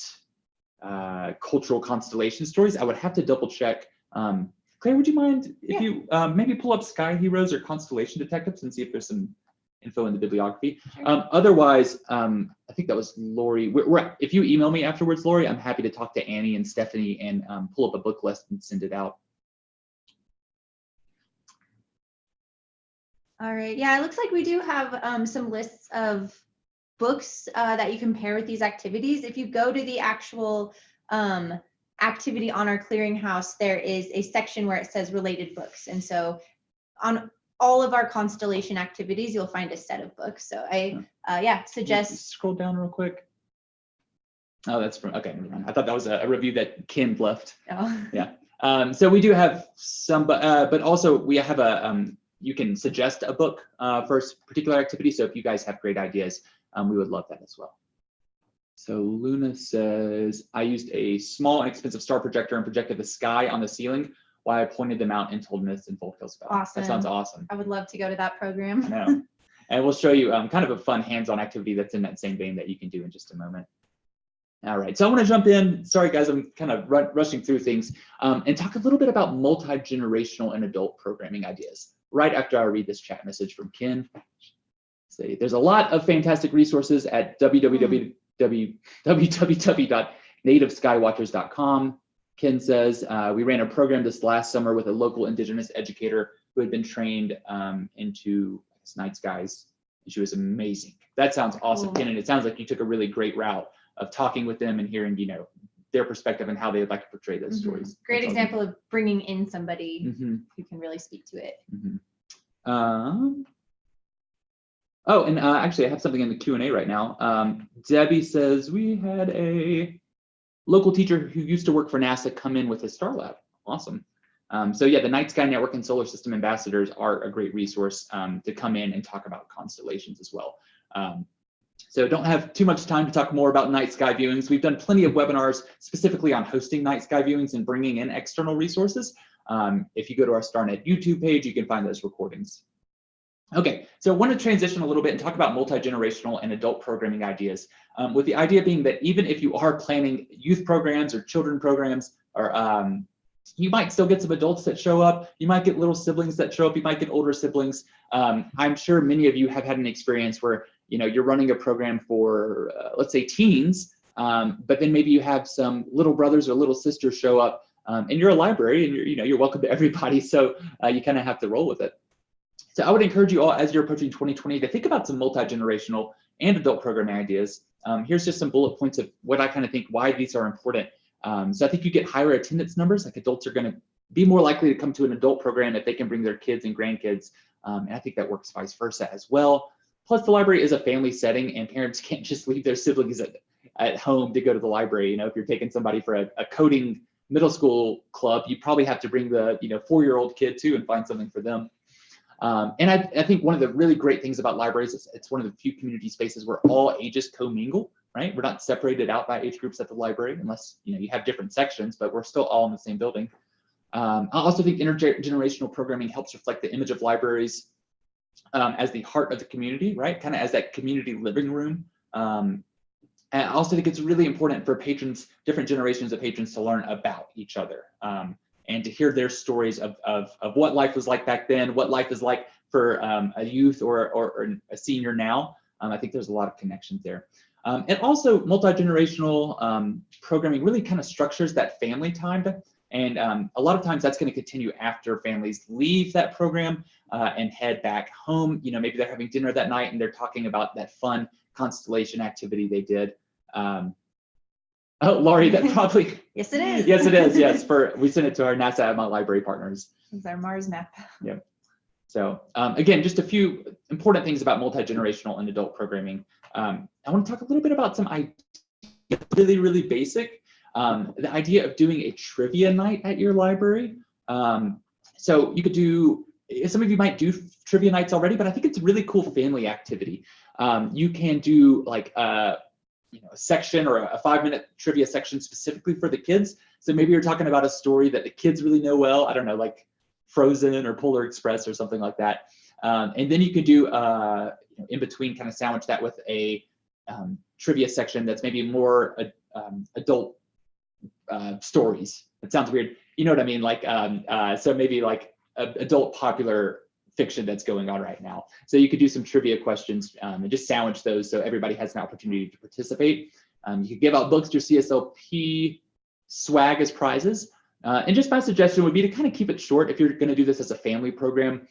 cultural constellation stories. I would have to double check. Claire, would you mind if you maybe pull up Sky Heroes or Constellation Detectives and see if there's some info in the bibliography? Sure. Otherwise, I think that was Lori. If you email me afterwards, Lori, I'm happy to talk to Annie and Stephanie and pull up a book list and send it out. All right. Yeah, it looks like we do have some lists of books that you can pair with these activities. If you go to the actual activity on our clearinghouse, there is a section where it says related books. And so on all of our constellation activities, you'll find a set of books. So I suggest. Scroll down real quick. Oh, that's from, okay, never mind. I thought that was a review that Kim left. Oh. Yeah. So we do have some, but also we have a, you can suggest a book for a particular activity. So if you guys have great ideas, we would love that as well. So Luna says, I used a small and expensive star projector and projected the sky on the ceiling while I pointed them out and told myths and folk tales about. Awesome. That sounds awesome. I would love to go to that program. I know. And we'll show you kind of a fun hands-on activity that's in that same vein that you can do in just a moment. All right, so I want to jump in. Sorry, guys, I'm kind of rushing through things and talk a little bit about multi-generational and adult programming ideas right after I read this chat message from Ken. Say, there's a lot of fantastic resources at www.nativeskywatchers.com. Ken says, we ran a program this last summer with a local Indigenous educator who had been trained into night skies, and she was amazing. That sounds awesome, Ken, and it sounds like you took a really great route of talking with them and hearing, you know, their perspective and how they would like to portray those stories. Great example of bringing in somebody who can really speak to it. Oh, and actually, I have something in the Q&A right now. Debbie says, we had a local teacher who used to work for NASA come in with his Star Lab. Awesome. So yeah, the Night Sky Network and Solar System Ambassadors are a great resource to come in and talk about constellations as well. So don't have too much time to talk more about night sky viewings. We've done plenty of webinars specifically on hosting night sky viewings and bringing in external resources. If you go to our StarNet YouTube page, you can find those recordings. Okay, so I want to transition a little bit and talk about multi-generational and adult programming ideas, with the idea being that even if you are planning youth programs or children programs, or you might still get some adults that show up, you might get little siblings that show up, you might get older siblings. I'm sure many of you have had an experience where, you know, you're running a program for, let's say, teens, but then maybe you have some little brothers or little sisters show up, and you're a library and you're welcome to everybody, so you kind of have to roll with it. So I would encourage you all, as you're approaching 2020, to think about some multi-generational and adult programming ideas. Here's just some bullet points of what I kind of think why these are important. So I think you get higher attendance numbers, like adults are going to be more likely to come to an adult program if they can bring their kids and grandkids. And I think that works vice versa as well. Plus, the library is a family setting and parents can't just leave their siblings at home to go to the library. You know, if you're taking somebody for a coding middle school club, you probably have to bring the 4-year-old kid too and find something for them. And I think one of the really great things about libraries is it's one of the few community spaces where all ages commingle, right? We're not separated out by age groups at the library unless you have different sections, but we're still all in the same building. I also think intergenerational programming helps reflect the image of libraries as the heart of the community, right? Kind of as that community living room. And I also think it's really important for patrons, different generations of patrons, to learn about each other and to hear their stories of what life was like back then, what life is like for a youth or a senior now. I think there's a lot of connections there. And also multi-generational programming really kind of structures that family time. And a lot of times that's going to continue after families leave that program and head back home. You know, maybe they're having dinner that night and they're talking about that fun constellation activity they did. Oh, Laurie, that probably. Yes, it is. Yes, it is. Yes, we sent it to our NASA ML library partners. It's our Mars map. Yep. So again, just a few important things about multi-generational and adult programming. I want to talk a little bit about some ideas, really, really basic. The idea of doing a trivia night at your library. So you could do, some of you might do trivia nights already, but I think it's a really cool family activity. You can do like a section or a 5-minute trivia section specifically for the kids. So maybe you're talking about a story that the kids really know well. I don't know, like Frozen or Polar Express or something like that. And then you could do in between, kind of sandwich that with a trivia section that's maybe more adult stories. It sounds weird. You know what I mean? Like, so maybe like adult popular fiction that's going on right now. So you could do some trivia questions and just sandwich those so everybody has an opportunity to participate. You could give out books to CSLP swag as prizes. And just my suggestion would be to kind of keep it short if you're going to do this as a family program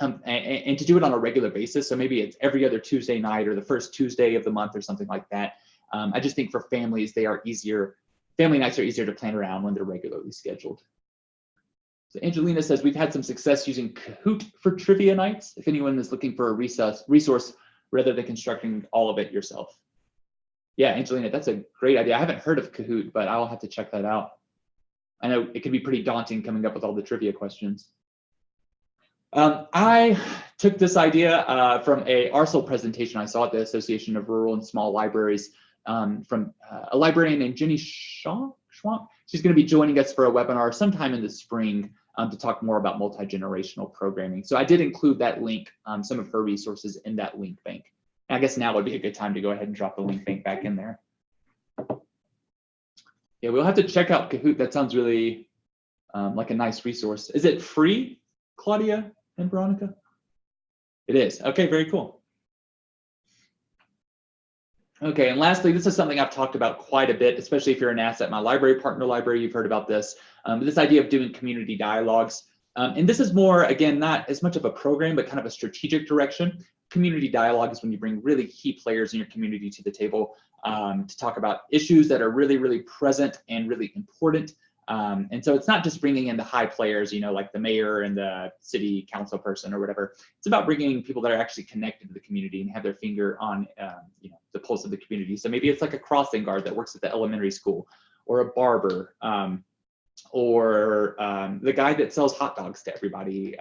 and to do it on a regular basis. So maybe it's every other Tuesday night or the first Tuesday of the month or something like that. I just think for families, they are easier. Family nights are easier to plan around when they're regularly scheduled. So Angelina says, we've had some success using Kahoot for trivia nights. If anyone is looking for a resource rather than constructing all of it yourself. Yeah, Angelina, that's a great idea. I haven't heard of Kahoot, but I'll have to check that out. I know it can be pretty daunting coming up with all the trivia questions. I took this idea from a ARSL presentation I saw at the Association of Rural and Small Libraries from a librarian named Jenny Schwamp. She's going to be joining us for a webinar sometime in the spring to talk more about multi-generational programming. So I did include that link, some of her resources in that link bank. And I guess now would be a good time to go ahead and drop the link bank back in there. Yeah, we'll have to check out Kahoot. That sounds really like a nice resource. Is it free, Claudia and Veronica? It is. Okay, very cool. Okay, and lastly, this is something I've talked about quite a bit, especially if you're an asset my library partner library, you've heard about this. This idea of doing community dialogues. And this is more, again, not as much of a program, but kind of a strategic direction. Community dialogue is when you bring really key players in your community to the table to talk about issues that are really, really present and really important. And so it's not just bringing in the high players, you know, like the mayor and the city council person or whatever. It's about bringing people that are actually connected to the community and have their finger on, you know, the pulse of the community. So maybe it's like a crossing guard that works at the elementary school, or a barber, or the guy that sells hot dogs to everybody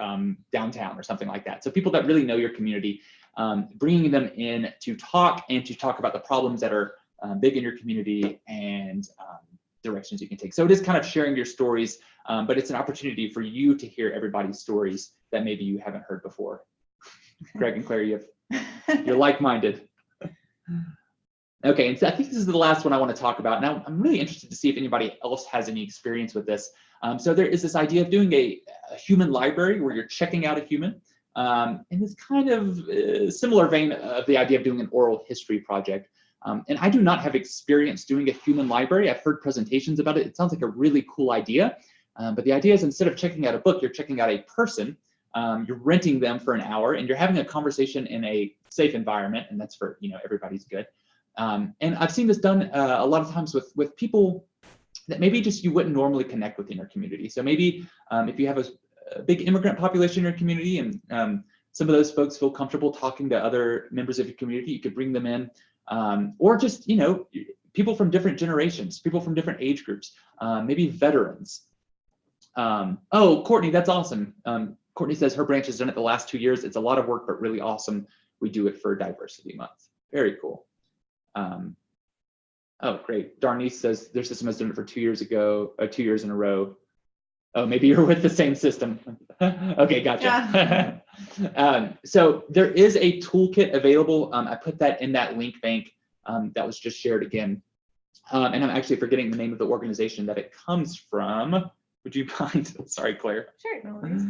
downtown or something like that. So people that really know your community, bringing them in to talk and to talk about the problems that are big in your community and directions you can take. So it is kind of sharing your stories, but it's an opportunity for you to hear everybody's stories that maybe you haven't heard before. Greg and Claire, you're like-minded. Okay, and so I think this is the last one I want to talk about. Now, I'm really interested to see if anybody else has any experience with this. So there is this idea of doing a human library where you're checking out a human. In this kind of similar vein of the idea of doing an oral history project. And I do not have experience doing a human library. I've heard presentations about it. It sounds like a really cool idea. But the idea is, instead of checking out a book, you're checking out a person. You're renting them for an hour and you're having a conversation in a safe environment. And that's for, you know, everybody's good. And I've seen this done a lot of times with people that maybe just you wouldn't normally connect with in your community. So maybe if you have a big immigrant population in your community and some of those folks feel comfortable talking to other members of your community, you could bring them in. Or just, you know, people from different generations, people from different age groups, maybe veterans. Oh, Courtney, that's awesome. Courtney says her branch has done it the last 2 years. It's a lot of work, but really awesome. We do it for Diversity Month. Very cool. Oh, great. Darnice says their system has done it for 2 years ago, 2 years in a row. Oh, maybe you're with the same system. Okay, gotcha. Yeah. So there is a toolkit available. I put that in that link bank that was just shared again. And I'm actually forgetting the name of the organization that it comes from. Would you mind? Sorry, Claire. Sure, no worries.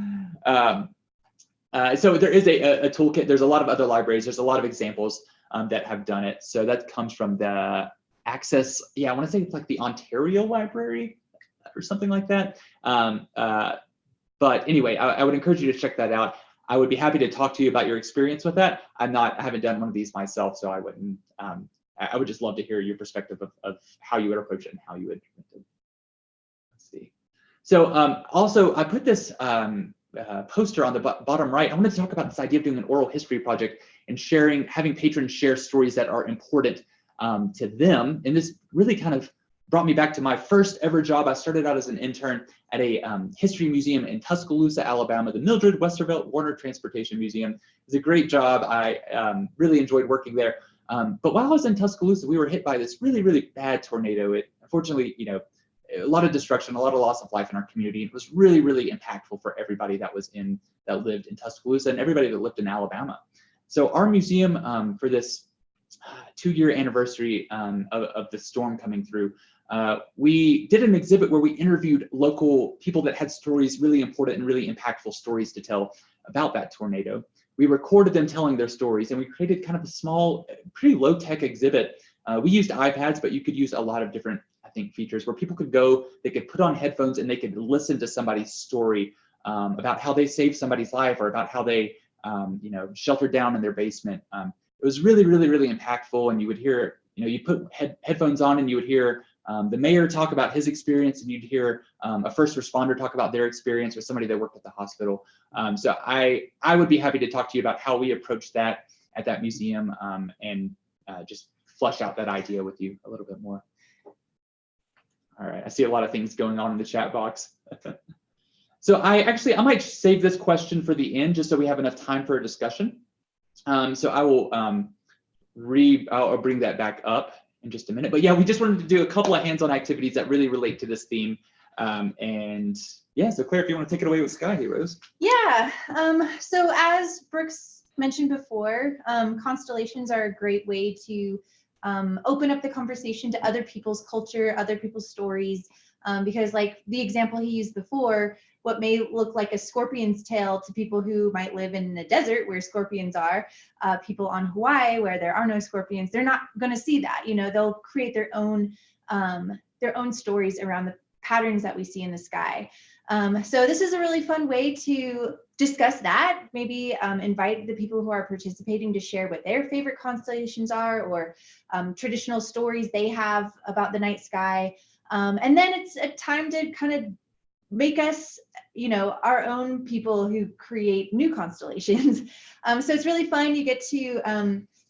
So there is a toolkit. There's a lot of other libraries. There's a lot of examples that have done it. So that comes from the Access. Yeah, I want to say it's like the Ontario Library or something like that. But anyway, I would encourage you to check that out. I would be happy to talk to you about your experience with that. I haven't done one of these myself, so I wouldn't. I would just love to hear your perspective of how you would approach it and how you would. Let's see. So also, I put this poster on the bottom right. I wanted to talk about this idea of doing an oral history project and having patrons share stories that are important to them. And this really kind of brought me back to my first ever job. I started out as an intern at a history museum in Tuscaloosa, Alabama, the Mildred Westervelt Warner Transportation Museum. It was a great job. I really enjoyed working there. But while I was in Tuscaloosa, we were hit by this really, really bad tornado. It unfortunately, a lot of destruction, a lot of loss of life in our community. It was really, really impactful for everybody that lived in Tuscaloosa and everybody that lived in Alabama. So our museum, for this 2-year anniversary of the storm coming through, we did an exhibit where we interviewed local people that had stories, really important and really impactful stories to tell about that tornado. We recorded them telling their stories, and we created kind of a small, pretty low-tech exhibit. We used iPads, but you could use a lot of different, I think, features where people could go, they could put on headphones and they could listen to somebody's story about how they saved somebody's life or about how they, sheltered down in their basement. It was really, really, really impactful. And you would hear, you put headphones on and you would hear the mayor talk about his experience, and you'd hear a first responder talk about their experience with somebody that worked at the hospital. So I would be happy to talk to you about how we approached that at that museum and just flesh out that idea with you a little bit more. All right, I see a lot of things going on in the chat box. So I might save this question for the end just so we have enough time for a discussion. So I will I'll bring that back up in just a minute. But yeah, we just wanted to do a couple of hands-on activities that really relate to this theme. And yeah, so Claire, if you want to take it away with Sky Heroes. Yeah, so as Brooks mentioned before, constellations are a great way to open up the conversation to other people's culture, other people's stories, because like the example he used before, what may look like a scorpion's tail to people who might live in the desert where scorpions are, people on Hawaii where there are no scorpions, they're not going to see that. They'll create their own stories around the patterns that we see in the sky. So this is a really fun way to discuss that. Maybe invite the people who are participating to share what their favorite constellations are, or traditional stories they have about the night sky. And then it's a time to kind of make us, our own people who create new constellations. So it's really fun. You get to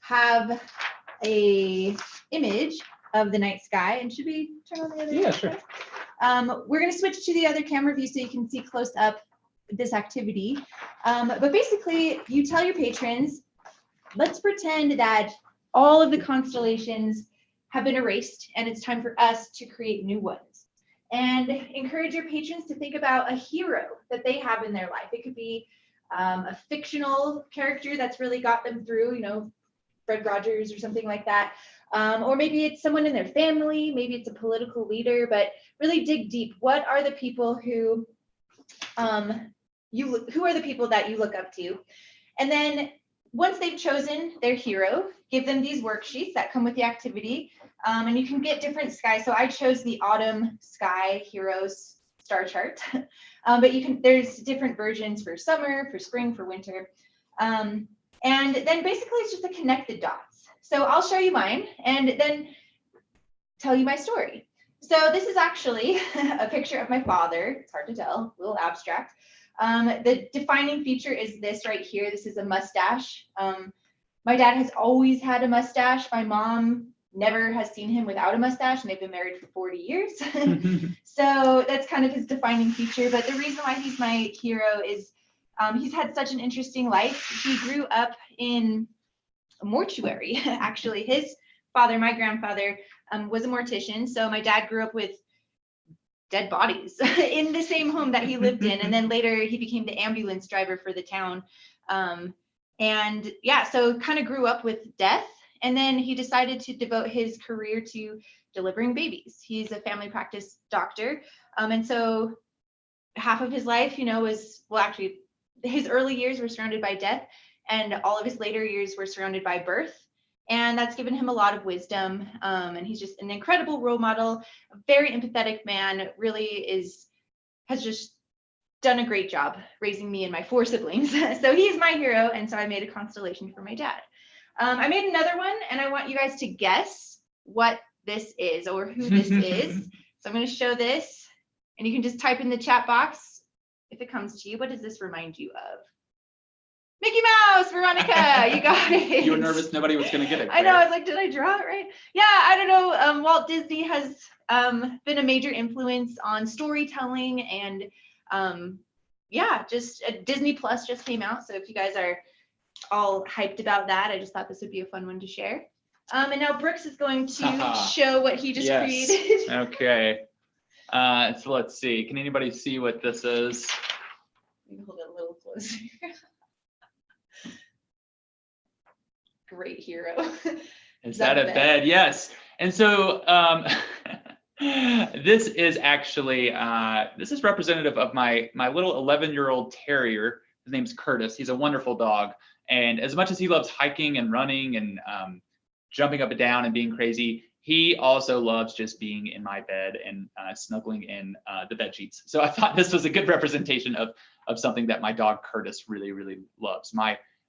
have a image of the night sky. And should we turn on the other? Yeah, sure. We're going to switch to the other camera view so you can see close up this activity. But basically, you tell your patrons, let's pretend that all of the constellations have been erased and it's time for us to create new ones. And encourage your patrons to think about a hero that they have in their life. It could be a fictional character that's really got them through, Fred Rogers or something like that. Or maybe it's someone in their family, maybe it's a political leader, but really dig deep. What are the people who are the people that you look up to? And then once they've chosen their hero, give them these worksheets that come with the activity. And you can get different skies. So I chose the autumn sky heroes star chart, but there's different versions for summer, for spring, for winter. And then basically it's just to connect the dots. So I'll show you mine and then tell you my story. So this is actually a picture of my father. It's hard to tell, a little abstract. The defining feature is this right here. This is a mustache. My dad has always had a mustache. My mom never has seen him without a mustache, and they've been married for 40 years. So that's kind of his defining feature. But the reason why he's my hero is he's had such an interesting life. He grew up in a mortuary. Actually, his father, my grandfather, was a mortician. So my dad grew up with dead bodies in the same home that he lived in. And then later he became the ambulance driver for the town. And yeah, so kind of grew up with death. And then he decided to devote his career to delivering babies. He's a family practice doctor. And so half of his life, was, well, actually, his early years were surrounded by death, and all of his later years were surrounded by birth. And that's given him a lot of wisdom. And he's just an incredible role model, a very empathetic man, really has just done a great job raising me and my 4 siblings. So he's my hero. And so I made a constellation for my dad. I made another one, and I want you guys to guess what this is or who this is. So I'm going to show this, and you can just type in the chat box if it comes to you. What does this remind you of? Mickey Mouse, Veronica, you got it. You were nervous nobody was going to get it. I know, I was like, did I draw it right? Yeah, I don't know. Walt Disney has been a major influence on storytelling, and yeah, just Disney Plus just came out. So if you guys are all hyped about that, I just thought this would be a fun one to share. And now Brooks is going to show what he just created. Okay. So let's see. Can anybody see what this is? Let me hold it a little closer. Great hero. Is that a bed? Yes. And so this is actually, this is representative of my little 11-year-old terrier. His name's Curtis. He's a wonderful dog. And as much as he loves hiking and running and jumping up and down and being crazy, he also loves just being in my bed and snuggling in the bed sheets. So I thought this was a good representation of something that my dog Curtis really, really loves.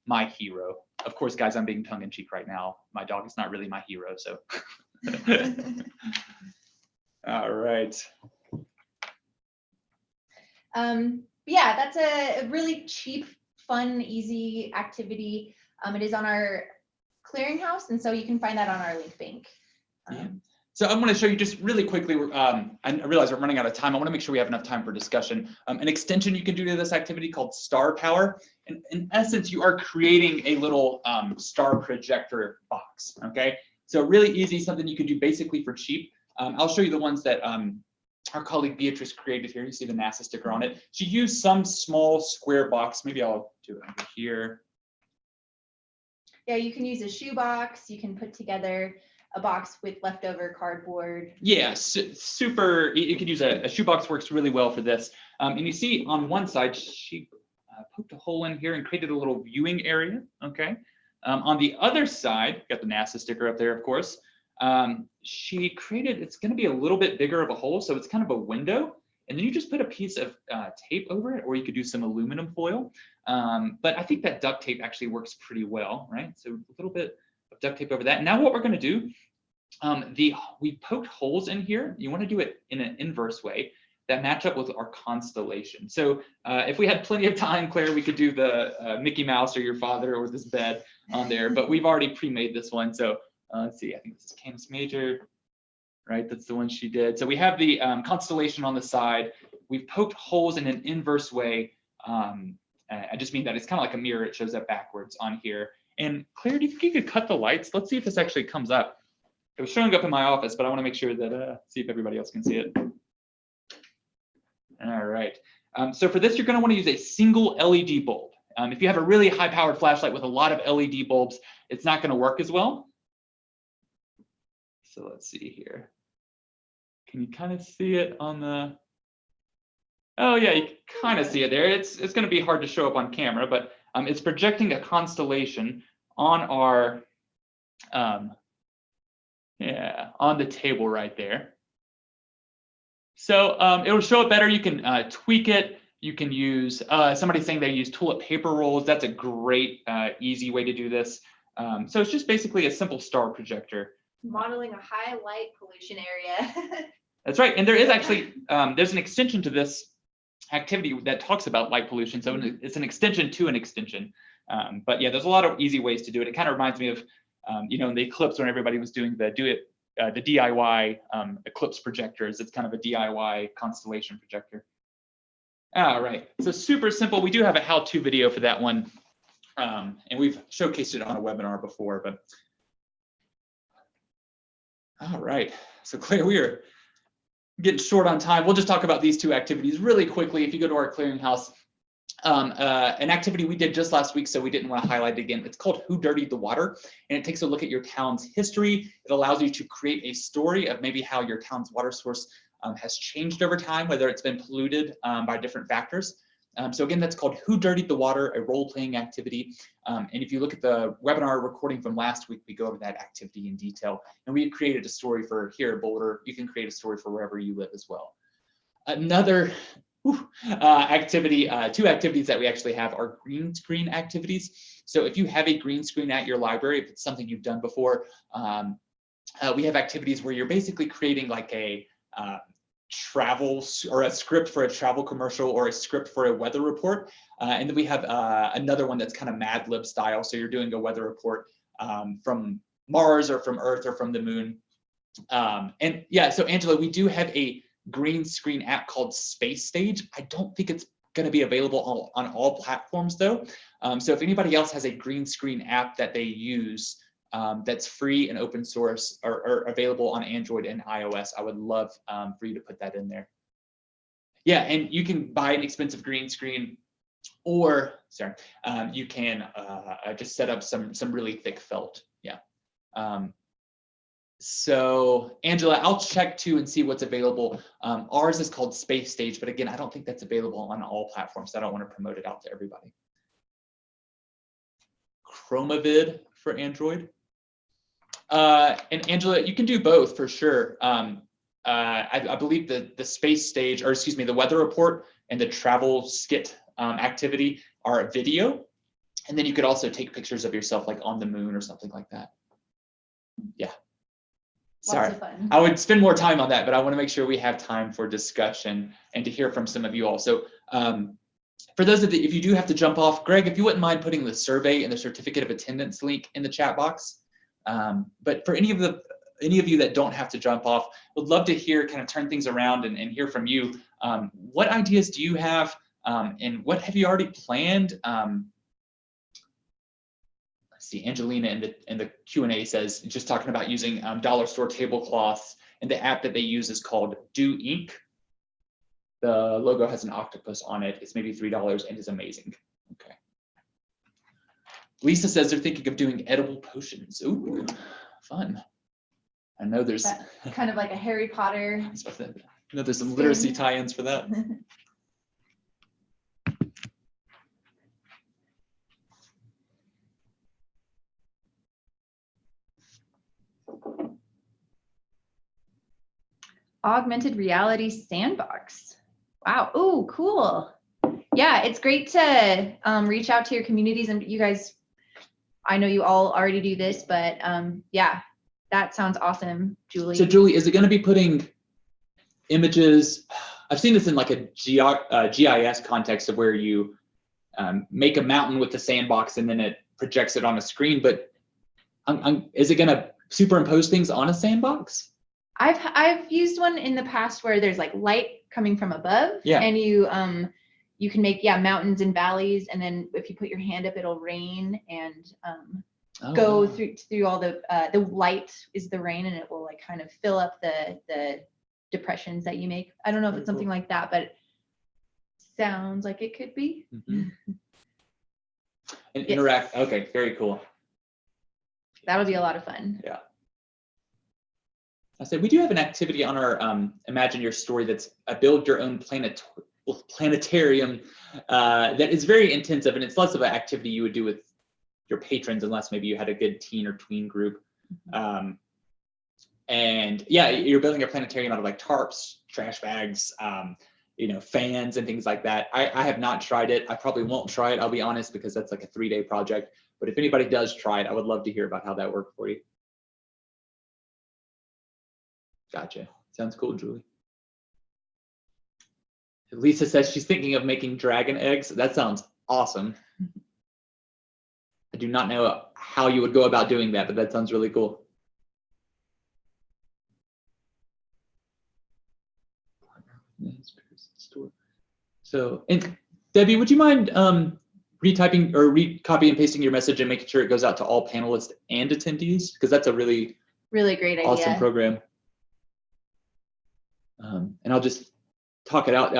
My hero. Of course, guys, I'm being tongue-in-cheek right now. My dog is not really my hero, so. All right. Yeah, that's a really cheap, fun, easy activity. It is on our clearinghouse, and so you can find that on our link bank. So I'm going to show you just really quickly. I realize we're running out of time. I want to make sure we have enough time for discussion. An extension you can do to this activity called Star Power. And in essence, you are creating a little star projector box. Okay, so really easy, something you can do basically for cheap. I'll show you the ones that our colleague Beatrice created here. You see the NASA sticker on it. She used some small square box. Maybe I'll do it over here. Yeah, you can use a shoebox. You can put together a box with leftover cardboard. Yeah, super. You could use a shoebox, works really well for this. And you see on one side, she poked a hole in here and created a little viewing area. Okay. On the other side, got the NASA sticker up there, of course. She created, it's going to be a little bit bigger of a hole, so it's kind of a window. And then you just put a piece of tape over it, or you could do some aluminum foil. But I think that duct tape actually works pretty well, right? So a little bit of duct tape over that. Now what we're going to do, we poked holes in here. You want to do it in an inverse way that match up with our constellation. So if we had plenty of time, Claire, we could do the Mickey Mouse or your father or this bed on there, but we've already pre-made this one. So let's see, I think this is Canis Major, right? That's the one she did. So we have the constellation on the side. We've poked holes in an inverse way. I just mean that it's kind of like a mirror. It shows up backwards on here. And Claire, do you think you could cut the lights? Let's see if this actually comes up. It was showing up in my office, but I want to make sure that, see if everybody else can see it. All right. So for this, you're going to want to use a single LED bulb. If you have a really high-powered flashlight with a lot of LED bulbs, it's not going to work as well. So let's see here. Can you kind of see it on the? Oh yeah, you can kind of see it there. It's going to be hard to show up on camera, but it's projecting a constellation on our on the table right there. So it will show it better. You can tweak it. You can use, somebody's saying they use toilet paper rolls. That's a great, easy way to do this. So it's just basically a simple star projector. Modeling a high light pollution area. That's right. And there is actually, there's an extension to this activity that talks about light pollution. So it's an extension to an extension. But yeah, there's a lot of easy ways to do it. It kind of reminds me of, you know, in the eclipse when everybody was doing the DIY eclipse projectors. It's kind of a DIY constellation projector. All right, so super simple. We do have a how-to video for that one. And we've showcased it on a webinar before, but. All right, so Claire, we are getting short on time. We'll just talk about these two activities really quickly. If you go to our clearinghouse, an activity we did just last week, so we didn't want to highlight it again. It's called Who Dirtied the Water? And it takes a look at your town's history. It allows you to create a story of maybe how your town's water source has changed over time, whether it's been polluted by different factors. So again, that's called Who Dirtied the Water, a role-playing activity. And if you look at the webinar recording from last week, we go over that activity in detail. And we created a story for here at Boulder. You can create a story for wherever you live as well. Another activity, two activities that we actually have are green screen activities. So if you have a green screen at your library, if it's something you've done before, we have activities where you're basically creating like a travel or a script for a travel commercial or a script for a weather report. And then we have another one that's kind of Mad Lib style. So you're doing a weather report from Mars or from Earth or from the moon. And yeah, so Angela, we do have a green screen app called Space Stage. I don't think it's going to be available on all platforms though. So if anybody else has a green screen app that they use that's free and open source or available on Android and iOS, I would love for you to put that in there. Yeah, and you can buy an expensive green screen, or sorry, you can just set up some really thick felt. Yeah. So Angela, I'll check too and see what's available. Ours is called Space Stage, but again, I don't think that's available on all platforms. So I don't want to promote it out to everybody. Chromavid for Android. And Angela, you can do both for sure. I believe the Space Stage, or excuse me, the weather report and the travel skit activity are a video. And then you could also take pictures of yourself like on the moon or something like that. Yeah. Sorry, I would spend more time on that, but I want to make sure we have time for discussion and to hear from some of you all. So for those of you, if you do have to jump off, Greg, if you wouldn't mind putting the survey and the certificate of attendance link in the chat box. But for any of you that don't have to jump off, would love to hear, kind of turn things around and hear from you. What ideas do you have, and what have you already planned? See, Angelina in the Q&A says, just talking about using dollar store tablecloths, and the app that they use is called Do Ink. The logo has an octopus on it. It's maybe $3 and is amazing. Okay. Lisa says they're thinking of doing edible potions. Ooh, fun. I know there's kind of like a Harry Potter. I know there's some literacy tie-ins for that. Augmented reality sandbox. Wow. Oh, cool. Yeah, it's great to reach out to your communities, and you guys, I know you all already do this, but yeah, that sounds awesome, Julie. So Julie, is it going to be putting images? I've seen this in like a GIS context of where you make a mountain with the sandbox and then it projects it on a screen, but is it going to superimpose things on a sandbox? I've used one in the past where there's like light coming from above, yeah, and you can make mountains and valleys, and then if you put your hand up, it'll rain and go through all the light is the rain, and it will like kind of fill up the depressions that you make. I don't know if it's something like that, but it sounds like it could be. Mm-hmm. And interact. Okay, very cool. That'll be a lot of fun. Yeah. I said we do have an activity on our Imagine Your Story that's a build your own planetarium that is very intensive, and it's less of an activity you would do with your patrons unless maybe you had a good teen or tween group. And yeah, you're building a planetarium out of like tarps, trash bags, fans and things like that. I have not tried it. I probably won't try it, I'll be honest, because that's like a 3-day project. But if anybody does try it, I would love to hear about how that worked for you. Gotcha. Sounds cool, Julie. Lisa says she's thinking of making dragon eggs. That sounds awesome. I do not know how you would go about doing that, but that sounds really cool. So, and Debbie, would you mind retyping or copy and pasting your message and making sure it goes out to all panelists and attendees? Because that's a really great idea. Awesome program. And I'll just talk it out.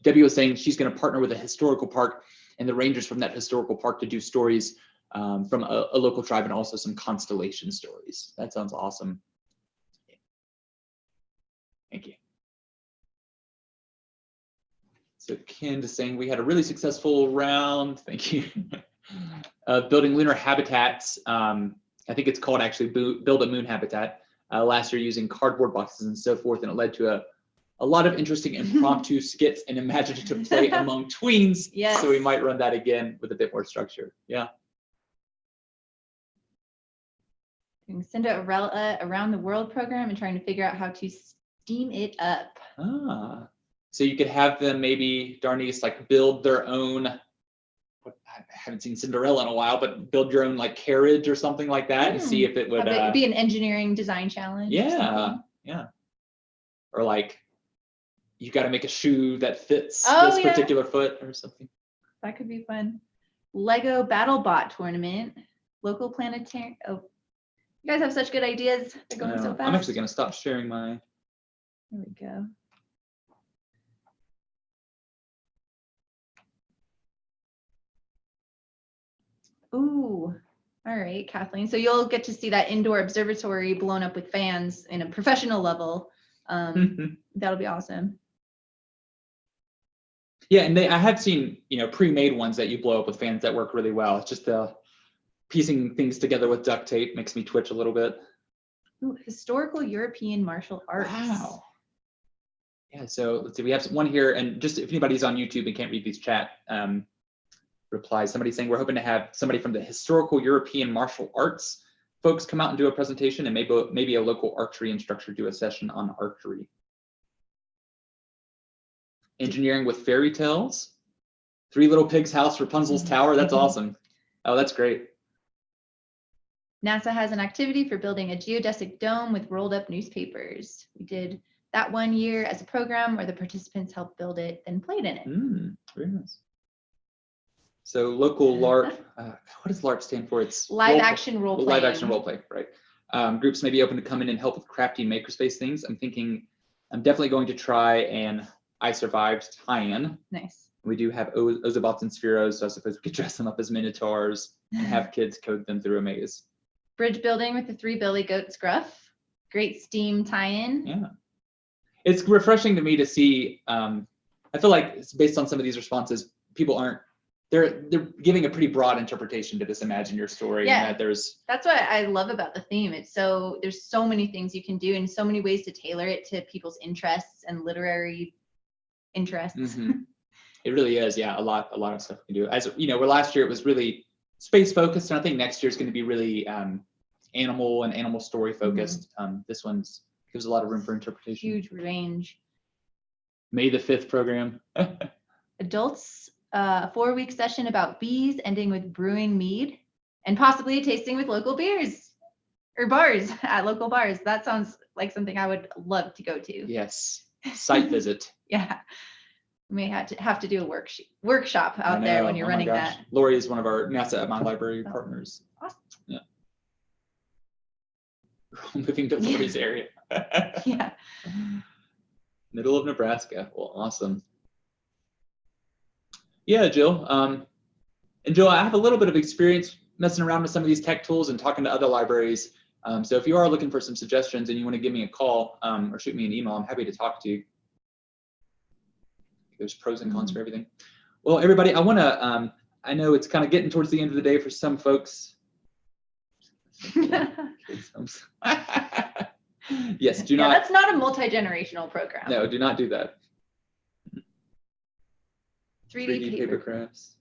Debbie was saying she's going to partner with a historical park and the rangers from that historical park to do stories from a local tribe and also some constellation stories. That sounds awesome. Thank you. So Ken is saying we had a really successful round. Thank you. Building lunar habitats. I think it's called actually Build a Moon Habitat. Last year using cardboard boxes and so forth, and it led to a lot of interesting impromptu skits and imaginative play among tweens. Yes. So we might run that again with a bit more structure. Yeah. Cinderella Around the World program and trying to figure out how to steam it up. Ah, so you could have them maybe, Darnice, like build their own, I haven't seen Cinderella in a while, but build your own like carriage or something like that and see if it would be an engineering design challenge. Yeah, yeah. Or like, you got to make a shoe that fits this particular foot or something. That could be fun. Lego BattleBot tournament, local planetarium. Oh, you guys have such good ideas. They're going so fast. I'm actually going to stop sharing my. There we go. Ooh, all right, Kathleen. So you'll get to see that indoor observatory blown up with fans in a professional level. That'll be awesome. Yeah, and I have seen, pre-made ones that you blow up with fans that work really well. It's just piecing things together with duct tape makes me twitch a little bit. Ooh, historical European martial arts. Wow. Yeah, so let's see, we have one here, and just if anybody's on YouTube and can't read these chat replies, somebody's saying we're hoping to have somebody from the historical European martial arts folks come out and do a presentation, and maybe a local archery instructor do a session on archery. Engineering with fairy tales. Three Little Pigs House, Rapunzel's Tower. That's awesome. Oh, that's great. NASA has an activity for building a geodesic dome with rolled up newspapers. We did that one year as a program where the participants helped build it, then played in it. Very nice. So local LARP, what does LARP stand for? It's live action role play. Live action role play, right? Groups may be open to come in and help with crafty makerspace things. I'm definitely going to try an I Survived tie-in. Nice. We do have Ozobots and Spheros, so I suppose we could dress them up as Minotaurs and have kids code them through a maze. Bridge building with the 3 billy goats gruff. Great STEAM tie-in. Yeah. It's refreshing to me to see, I feel like it's based on some of these responses, people they're giving a pretty broad interpretation to this Imagine Your Story. Yeah. And that's what I love about the theme. There's so many things you can do and so many ways to tailor it to people's interests and literary interests. It really is, yeah, a lot of stuff we can do. As where last year it was really space focused, and I think next year is going to be really animal and animal story focused. This one's gives a lot of room for interpretation. Huge range. May the 5th program. Adults, 4-week session about bees, ending with brewing mead, and possibly a tasting with local beers or bars at local bars. That sounds like something I would love to go to. Yes, site visit. Yeah, we may have to do a workshop out there when you're running that. Lori is one of our NASA at My Library partners. Awesome. Yeah. We're moving to Lori's area. Yeah. Middle of Nebraska. Well, awesome. Yeah, Jill. And Jill, I have a little bit of experience messing around with some of these tech tools and talking to other libraries. So if you are looking for some suggestions and you want to give me a call or shoot me an email, I'm happy to talk to you. There's pros and cons for everything. Well, everybody, I want to, I know it's kind of getting towards the end of the day for some folks. Yes, do not. That's not a multi-generational program. No, do not do that. 3D paper crafts.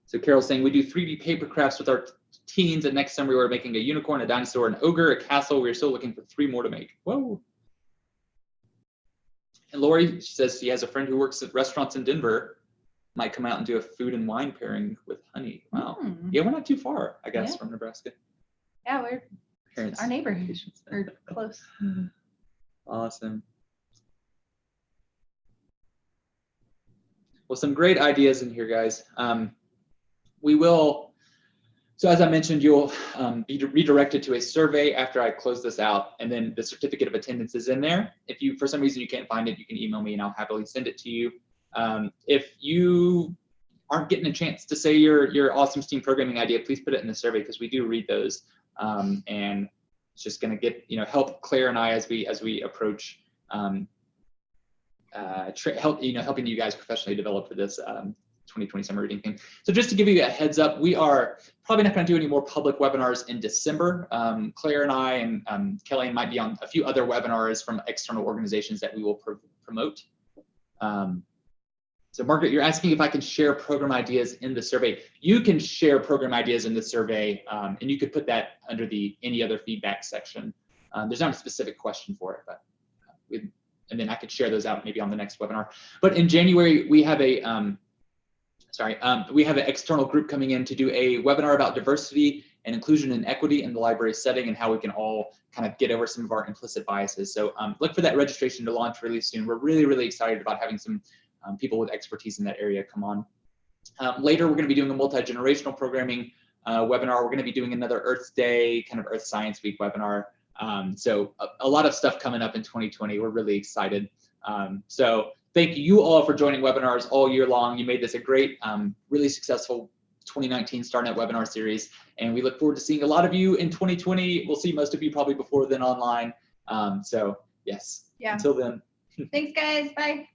So Carol's saying we do 3D paper crafts with our teens, and next summer we were making a unicorn, a dinosaur, an ogre, a castle. We're still looking for 3 more to make. Whoa. And Lori, she says she has a friend who works at restaurants in Denver, might come out and do a food and wine pairing with honey. Wow. Yeah, we're not too far, I guess, from Nebraska. Yeah, we're our neighborhood. We're close. Awesome. Well, some great ideas in here, guys. We will, so as I mentioned, you'll be redirected to a survey after I close this out, and then the certificate of attendance is in there. If you, for some reason you can't find it, you can email me and I'll happily send it to you. If you aren't getting a chance to say your awesome STEAM programming idea, please put it in the survey because we do read those. And it's just going to get, help Claire and I as we approach helping you guys professionally develop for this 2020 summer reading thing. So just to give you a heads up, we are probably not going to do any more public webinars in December. Claire and I and Kelly might be on a few other webinars from external organizations that we will promote. So Margaret, you're asking if I can share program ideas in the survey. You can share program ideas in the survey, and you could put that under the any other feedback section. There's not a specific question for it, but and then I could share those out maybe on the next webinar. But in January, we have a we have an external group coming in to do a webinar about diversity and inclusion and equity in the library setting and how we can all kind of get over some of our implicit biases. So look for that registration to launch really soon. We're really, really excited about having some people with expertise in that area come on. Later, we're going to be doing a multi-generational programming webinar. We're going to be doing another Earth Day, kind of Earth Science Week webinar. So a lot of stuff coming up in 2020. We're really excited. So thank you all for joining webinars all year long. You made this a great, really successful 2019 StarNet webinar series. And we look forward to seeing a lot of you in 2020. We'll see most of you probably before then online. So yes, yeah. Until then. Thanks, guys. Bye.